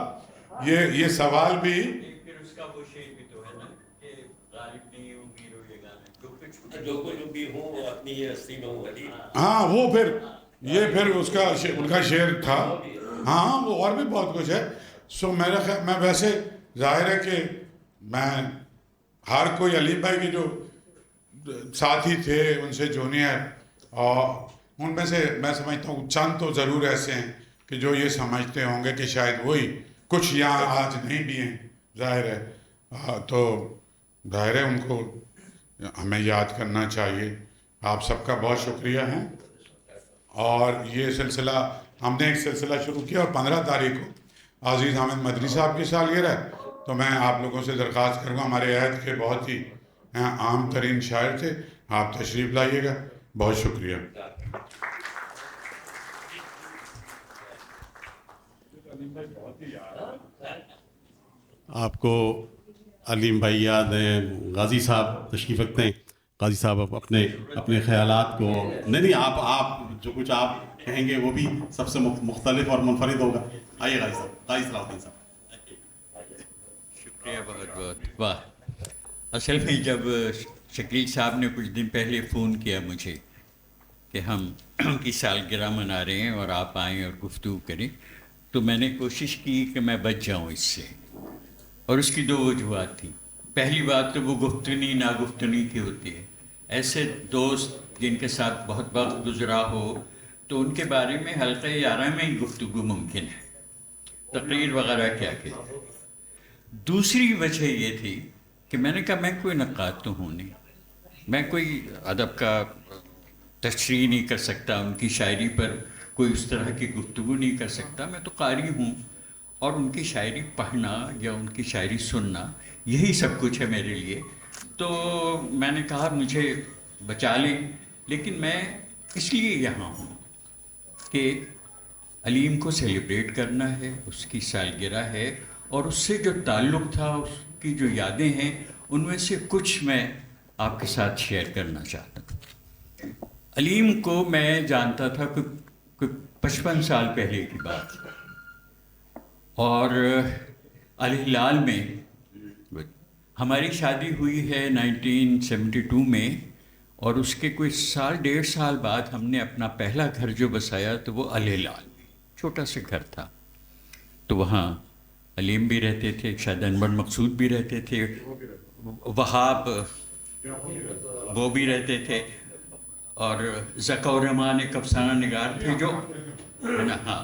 یہ سوال بھی ہاں وہ پھر اس کا ان کا شعر تھا. ہاں وہ اور بھی بہت کچھ ہے. سو میرا خیال میں ویسے ظاہر ہے کہ میں ہر کوئی علیم بھائی کے جو ساتھی تھے ان سے جونیئر, اور ان میں سے میں سمجھتا ہوں چند تو ضرور ایسے ہیں کہ جو یہ سمجھتے ہوں گے کہ شاید وہی کچھ یہاں آج نہیں بھی ہیں, ظاہر ہے. تو ظاہر ہے ان کو ہمیں یاد کرنا چاہیے. آپ سب کا بہت شکریہ ہے. اور یہ سلسلہ ہم نے ایک سلسلہ شروع کیا, اور 15 تاریخ کو عزیز حامد مدنی صاحب کی سالگرہ ہے. تو میں آپ لوگوں سے درخواست کروں گا, ہمارے عہد کے بہت ہی عام ترین شاعر تھے, آپ تشریف لائیے گا. بہت شکریہ. آپ کو علیم بھائی یاد ہیں, غازی صاحب تشریف رکھتے ہیں. غازی صاحب اپنے خیالات کو نہیں آپ جو کچھ آپ کہیں گے وہ بھی سب سے مختلف اور منفرد ہوگا. آئیے غازی صاحب, غازی صلاح الدین صاحب. شکریہ بہت بہت. واہ, اصل میں جب شکیل صاحب نے کچھ دن پہلے فون کیا مجھے کہ ہم ان کی سالگرہ منا رہے ہیں اور آپ آئیں اور گفتگو کریں, تو میں نے کوشش کی کہ میں بچ جاؤں اس سے. اور اس کی 2 وجوہات تھیں. پہلی بات تو وہ گفتنی ناگفتنی کی ہوتی ہے. ایسے دوست جن کے ساتھ بہت وقت گزرا ہو تو ان کے بارے میں حلقہ 11 میں ہی گفتگو ممکن ہے, تقریر وغیرہ کیا کہ. دوسری وجہ یہ تھی کہ میں نے کہا میں کوئی نقاد تو ہوں نہیں, میں کوئی ادب کا تشریح نہیں کر سکتا, ان کی شاعری پر کوئی اس طرح کی گفتگو نہیں کر سکتا. میں تو قاری ہوں, اور ان کی شاعری پڑھنا یا ان کی شاعری سننا یہی سب کچھ ہے میرے لیے. تو میں نے کہا مجھے بچا لیں, لیکن میں اس لیے یہاں ہوں کہ علیم کو سیلیبریٹ کرنا ہے, اس کی سالگرہ ہے, اور اس سے جو تعلق تھا, اس کی جو یادیں ہیں, ان میں سے کچھ میں آپ کے ساتھ شیئر کرنا چاہتا ہوں. علیم کو میں جانتا تھا کہ 55 سال پہلے کی بات, اور الہلال میں ہماری شادی ہوئی ہے 1972 میں, اور اس کے کوئی 1.5 سال بعد ہم نے اپنا پہلا گھر جو بسایا تو وہ الہلال میں چھوٹا سا گھر تھا. تو وہاں علیم بھی رہتے تھے, شاید انور مقصود بھی رہتے تھے, وہاب وہ بھی رہتے تھے, اور ذکا الرحمان ایک افسانہ نگار تھے جو ہے نا، ہاں،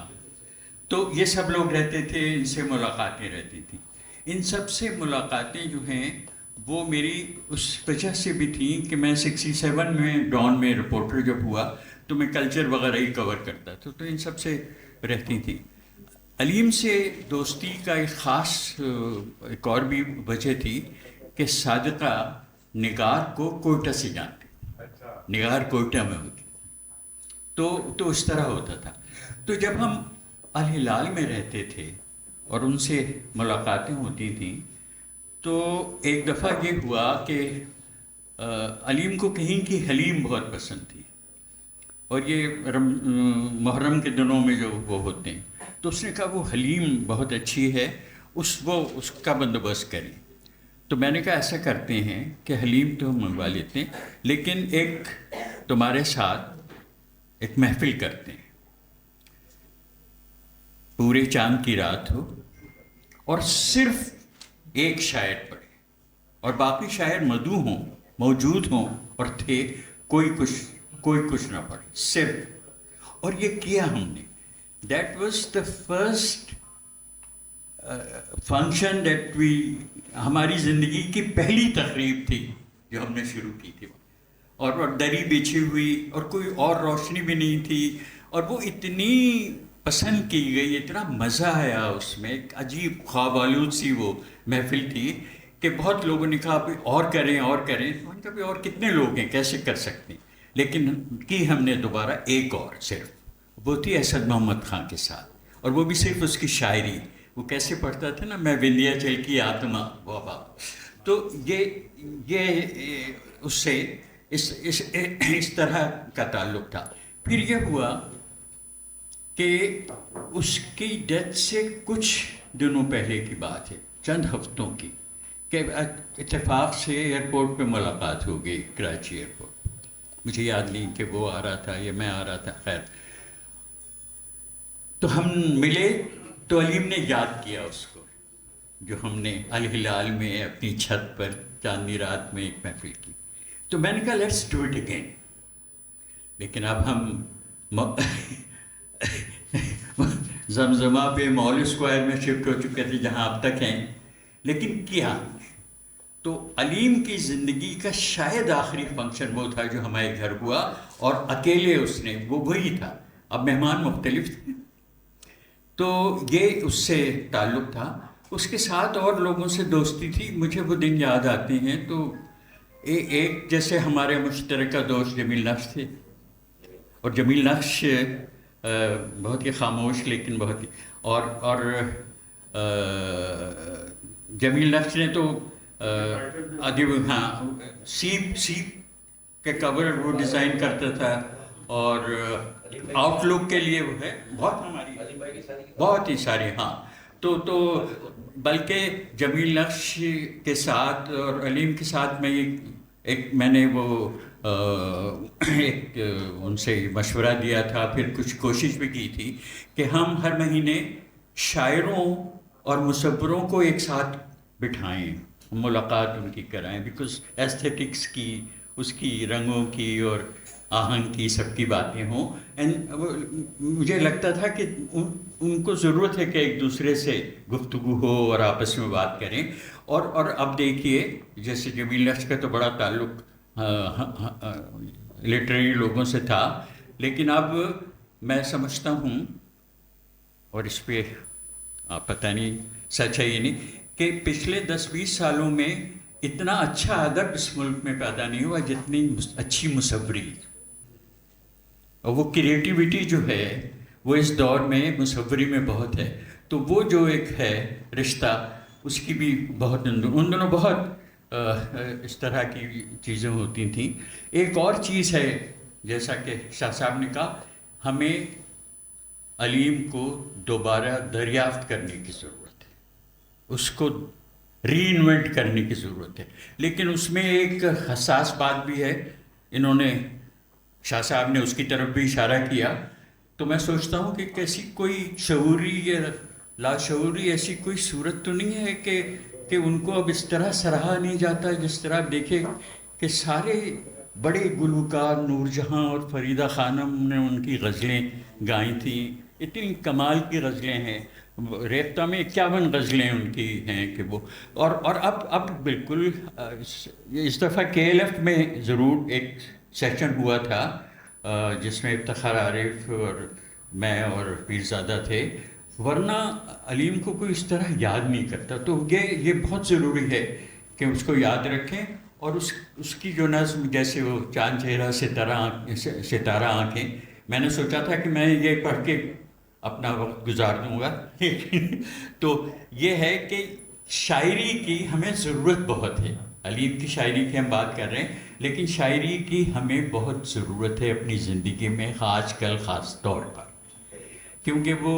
تو یہ سب لوگ رہتے تھے، ان سے ملاقاتیں رہتی تھیں. ان سب سے ملاقاتیں جو ہیں وہ میری اس وجہ سے بھی تھیں کہ میں 67 میں ڈان میں رپورٹر جب ہوا تو میں کلچر وغیرہ ہی کور کرتا تھا، تو ان سب سے رہتی تھیں. علیم سے دوستی کا ایک خاص ایک اور بھی وجہ تھی کہ صادقہ نگار کو کوئٹہ سے جانتے، نگار کوئٹہ میں ہوتی، تو اس طرح ہوتا تھا. تو جب ہم الہلال میں رہتے تھے اور ان سے ملاقاتیں ہوتی تھیں تو ایک دفعہ یہ ہوا کہ علیم کو کہیں کی حلیم بہت پسند تھی، اور یہ محرم کے دنوں میں جو وہ ہوتے ہیں، تو اس نے کہا وہ حلیم بہت اچھی ہے، اس کا بندوبست کریں. تو میں نے کہا ایسا کرتے ہیں کہ حلیم تو ہم منگوا لیتے ہیں، لیکن ایک تمہارے ساتھ ایک محفل کرتے ہیں، پورے چاند کی رات ہو اور صرف ایک شاعر پڑھے اور باقی شاعر مدعو ہوں، موجود ہوں اور تھے، کوئی کچھ نہ پڑھے صرف. اور یہ کیا ہم نے. That was the first function that we, ہماری زندگی کی پہلی تقریب تھی جو ہم نے شروع کی تھی، اور دری بچھی ہوئی اور کوئی اور روشنی بھی نہیں تھی، اور وہ اتنی پسند کی گئی، اتنا مزہ آیا اس میں، ایک عجیب خواب آلود سی وہ محفل تھی کہ بہت لوگوں نے کہا اور کریں. ان کا بھی اور کتنے لوگ ہیں، کیسے کر سکتے ہیں، لیکن کی ہم نے دوبارہ ایک اور صرف، وہ تھی اسد محمد خان کے ساتھ، اور وہ بھی صرف اس کی شاعری. وہ کیسے پڑھتا تھا نا، میں وندھیا چل کی آتما وہ بات. تو یہ اس سے اس طرح کا تعلق تھا. پھر یہ ہوا کہ اس کی ڈیتھ سے کچھ دنوں پہلے کی بات ہے، چند ہفتوں کی، کہ اتفاق سے ایئرپورٹ پہ ملاقات ہو گئی، کراچی ایئرپورٹ. مجھے یاد نہیں کہ وہ آ رہا تھا یا میں آ رہا تھا، خیر. تو ہم ملے تو علیم نے یاد کیا اس کو جو ہم نے الہلال میں اپنی چھت پر چاندنی رات میں ایک محفل کی. تو میں نے کہا لیٹس ڈو اٹ اگین. لیکن اب ہم زمزمہ پہ مال اسکوائر میں شفٹ ہو چکے تھے جہاں اب تک ہیں. لیکن کیا تو علیم کی زندگی کا شاید آخری فنکشن وہ تھا جو ہمارے گھر ہوا، اور اکیلے اس نے، وہی تھا. اب مہمان مختلف تھے، تو یہ اس سے تعلق تھا. اس کے ساتھ اور لوگوں سے دوستی تھی. مجھے وہ دن یاد آتے ہیں. تو ایک جیسے ہمارے مشترکہ دوست جمیل نقش تھے، اور جمیل نقش بہت ہی خاموش لیکن بہت ہی، اور جمیل نقش نے تو ادیب، ہاں، سیپ کے کور وہ ڈیزائن کرتا تھا، اور آؤٹ لک کے لیے وہ ہے بہت ہماری بہت ہی ساری، ہاں. تو بلکہ جمیل نقش کے ساتھ اور علیم کے ساتھ میں نے وہ ایک ان سے مشورہ دیا تھا، پھر کچھ کوشش بھی کی تھی کہ ہم ہر مہینے شاعروں اور مصوروں کو ایک ساتھ بٹھائیں، ملاقات ان کی کرائیں، بیکاز ایستھیٹکس کی، اس کی رنگوں کی اور آہنگ کی سب کی باتیں ہوں. اینڈ مجھے لگتا تھا کہ ان کو ضرورت ہے کہ ایک دوسرے سے گفتگو ہو اور آپس میں بات کریں. اور اب دیکھیے جیسے جمیل نقش کا تو بڑا تعلق لٹریری لوگوں سے تھا، لیکن اب میں سمجھتا ہوں، اور اس پہ پتہ نہیں سچ ہے یہ نہیں، کہ پچھلے 10-20 سالوں میں اتنا اچھا ادب اس ملک میں پیدا نہیں ہوا جتنی اچھی مصوری، اور وہ کریٹیوٹی جو ہے وہ اس دور میں مصوری میں بہت ہے. تو وہ جو ایک ہے رشتہ، اس کی بھی بہت ان دنوں بہت اس طرح کی چیزیں ہوتی تھیں. ایک اور چیز ہے، جیسا کہ شاہ صاحب نے کہا، ہمیں علیم کو دوبارہ دریافت کرنے کی ضرورت ہے، اس کو ری انوینٹ کرنے کی ضرورت ہے. لیکن اس میں ایک حساس بات بھی ہے، انہوں نے، شاہ صاحب نے اس کی طرف بھی اشارہ کیا. تو میں سوچتا ہوں کہ کیسی کوئی شعوری یا لاشعوری ایسی کوئی صورت تو نہیں ہے کہ ان کو اب اس طرح سراہا نہیں جاتا. جس طرح آپ دیکھیں کہ سارے بڑے گلوکار نور جہاں اور فریدہ خانم نے ان کی غزلیں گائی تھیں، اتنی کمال کی غزلیں ہیں. ریختہ میں 51 غزلیں ان کی ہیں کہ وہ اور اب بالکل اس دفعہ KLF میں ضرور ایک سیشن ہوا تھا جس میں افتخار عارف اور میں اور پیرزادہ تھے، ورنہ علیم کو کوئی اس طرح یاد نہیں کرتا. تو یہ بہت ضروری ہے کہ اس کو یاد رکھیں. اور اس کی جو نظم، جیسے وہ چاند چہرہ ستارہ آنکھیں، میں نے سوچا تھا کہ میں یہ پڑھ کے اپنا وقت گزار دوں گا. تو یہ ہے کہ شاعری کی ہمیں ضرورت بہت ہے. علیم کی شاعری کی ہم بات کر رہے ہیں، لیکن شاعری کی ہمیں بہت ضرورت ہے اپنی زندگی میں، آج کل خاص طور پر، کیونکہ وہ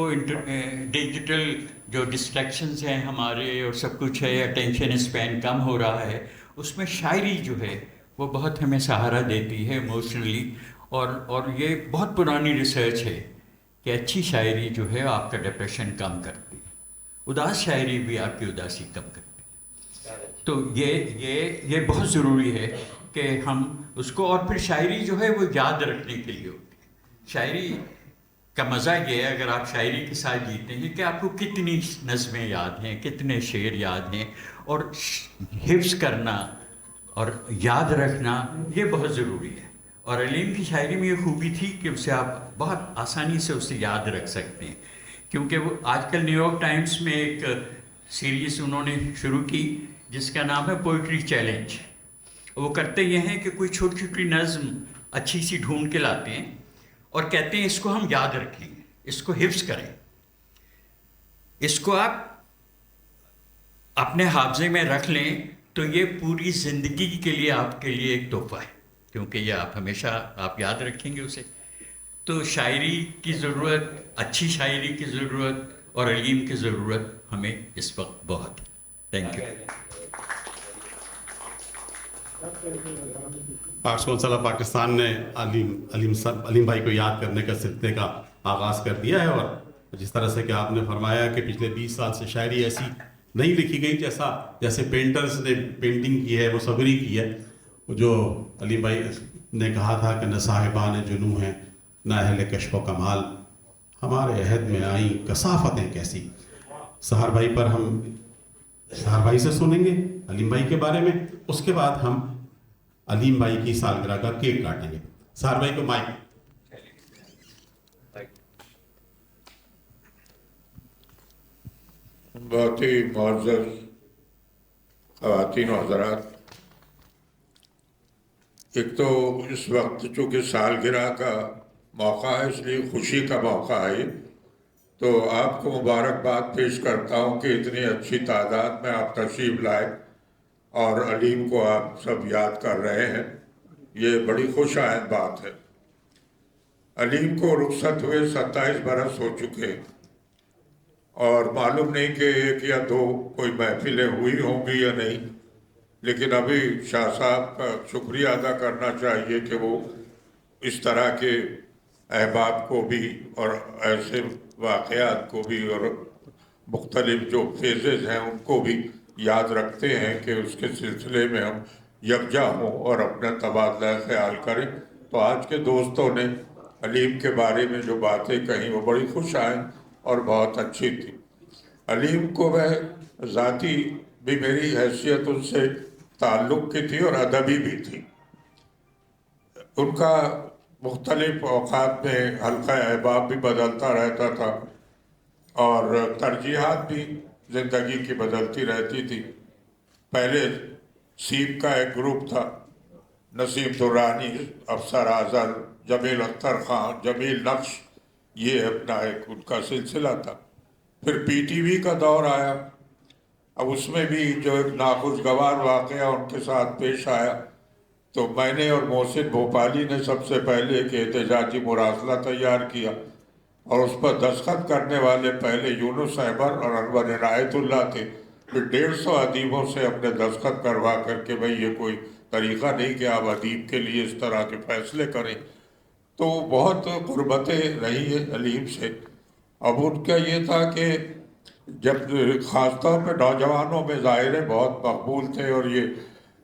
ڈیجیٹل جو ڈسٹریکشنز ہیں ہمارے اور سب کچھ ہے، اٹینشن اسپین کم ہو رہا ہے. اس میں شاعری جو ہے وہ بہت ہمیں سہارا دیتی ہے ایموشنلی. اور یہ بہت پرانی ریسرچ ہے کہ اچھی شاعری جو ہے آپ کا ڈپریشن کم کرتی ہے، اداس شاعری بھی آپ کی اداسی کم کرتی ہے. تو یہ بہت ضروری ہے کہ ہم اس کو، اور پھر شاعری جو ہے وہ یاد رکھنے کے لیے ہوتی ہے. شاعری کا مزہ یہ ہے اگر آپ شاعری کے ساتھ جیتے ہیں کہ آپ کو کتنی نظمیں یاد ہیں، کتنے شعر یاد ہیں، اور حفظ کرنا اور یاد رکھنا یہ بہت ضروری ہے. اور علیم کی شاعری میں یہ خوبی تھی کہ اسے آپ بہت آسانی سے اسے یاد رکھ سکتے ہیں، کیونکہ وہ آج کل نیو یارک ٹائمز میں ایک سیریز انہوں نے شروع کی جس کا نام ہے پوئٹری چیلنج. وہ کرتے یہ ہیں کہ کوئی چھوٹی چھوٹی نظم اچھی سی ڈھونڈ کے لاتے ہیں اور کہتے ہیں اس کو ہم یاد رکھیں گے، اس کو حفظ کریں، اس کو آپ اپنے حافظے میں رکھ لیں تو یہ پوری زندگی کے لیے آپ کے لیے ایک تحفہ ہے، کیونکہ یہ آپ ہمیشہ آپ یاد رکھیں گے اسے. تو شاعری کی ضرورت، اچھی شاعری کی ضرورت اور علیم کی ضرورت ہمیں اس وقت بہت ہے. Thank you. Arts council of Pakistan نے علیم بھائی کو یاد کرنے کا سلسلے کا آغاز کر دیا ہے. اور جس طرح سے کہ آپ نے فرمایا کہ پچھلے 20 سال سے شاعری ایسی نہیں لکھی گئی جیسے پینٹرز نے پینٹنگ کی ہے، مصوری کی ہے. جو علیم بھائی نے کہا تھا کہ نہ صاحبان جنوں ہیں نہ اہل کشف و کمال، ہمارے عہد میں آئیں کثافتیں کیسی. سہار بھائی سے سنیں گے علیم بھائی کے بارے میں، اس کے بعد ہم علیم بھائی کی سالگرہ کا کیک کاٹیں گے. سہار بھائی کو مائک. بہت ہی معزز خواتین و حضرات، ایک تو اس وقت چونکہ سالگرہ کا موقع ہے، اس لیے خوشی کا موقع ہے، تو آپ کو مبارکباد پیش کرتا ہوں کہ اتنی اچھی تعداد میں آپ تشریف لائے اور علیم کو آپ سب یاد کر رہے ہیں. یہ بڑی خوش آئند بات ہے. علیم کو رخصت ہوئے 27 برس ہو چکے، اور معلوم نہیں کہ 1 یا 2 کوئی محفلیں ہوئی ہوں گی یا نہیں، لیکن ابھی شاہ صاحب کا شکریہ ادا کرنا چاہیے کہ وہ اس طرح کے احباب کو بھی اور ایسے واقعات کو بھی اور مختلف جو فیزز ہیں ان کو بھی یاد رکھتے ہیں کہ اس کے سلسلے میں ہم یکجا ہوں اور اپنا تبادلہ خیال کریں. تو آج کے دوستوں نے علیم کے بارے میں جو باتیں کہیں وہ بڑی خوش آئیں اور بہت اچھی تھی. علیم کو میں ذاتی بھی میری حیثیت ان سے تعلق کی تھی اور ادبی بھی تھی. ان کا مختلف اوقات میں حلقہ احباب بھی بدلتا رہتا تھا اور ترجیحات بھی زندگی کی بدلتی رہتی تھی. پہلے سیپ کا ایک گروپ تھا، نسیم درانی، افسر اعظم، جمیل اختر خان، جمیل نقش، یہ اپنا ایک ان کا سلسلہ تھا. پھر PTV کا دور آیا. اب اس میں بھی جو ایک ناخوشگوار واقعہ ان کے ساتھ پیش آیا تو میں نے اور محسن بھوپالی نے سب سے پہلے ایک احتجاجی مراسلہ تیار کیا اور اس پر دستخط کرنے والے پہلے یونس احمد اور انور عنایت اللہ تھے. پھر 150 ادیبوں سے اپنے دستخط کروا کر کے بھئی یہ کوئی طریقہ نہیں کہ آپ ادیب کے لیے اس طرح کے فیصلے کریں. تو بہت قربتیں رہی ہے علیم سے. اب ان کا یہ تھا کہ جب خاص طور پہ نوجوانوں میں ظاہر بہت مقبول تھے اور یہ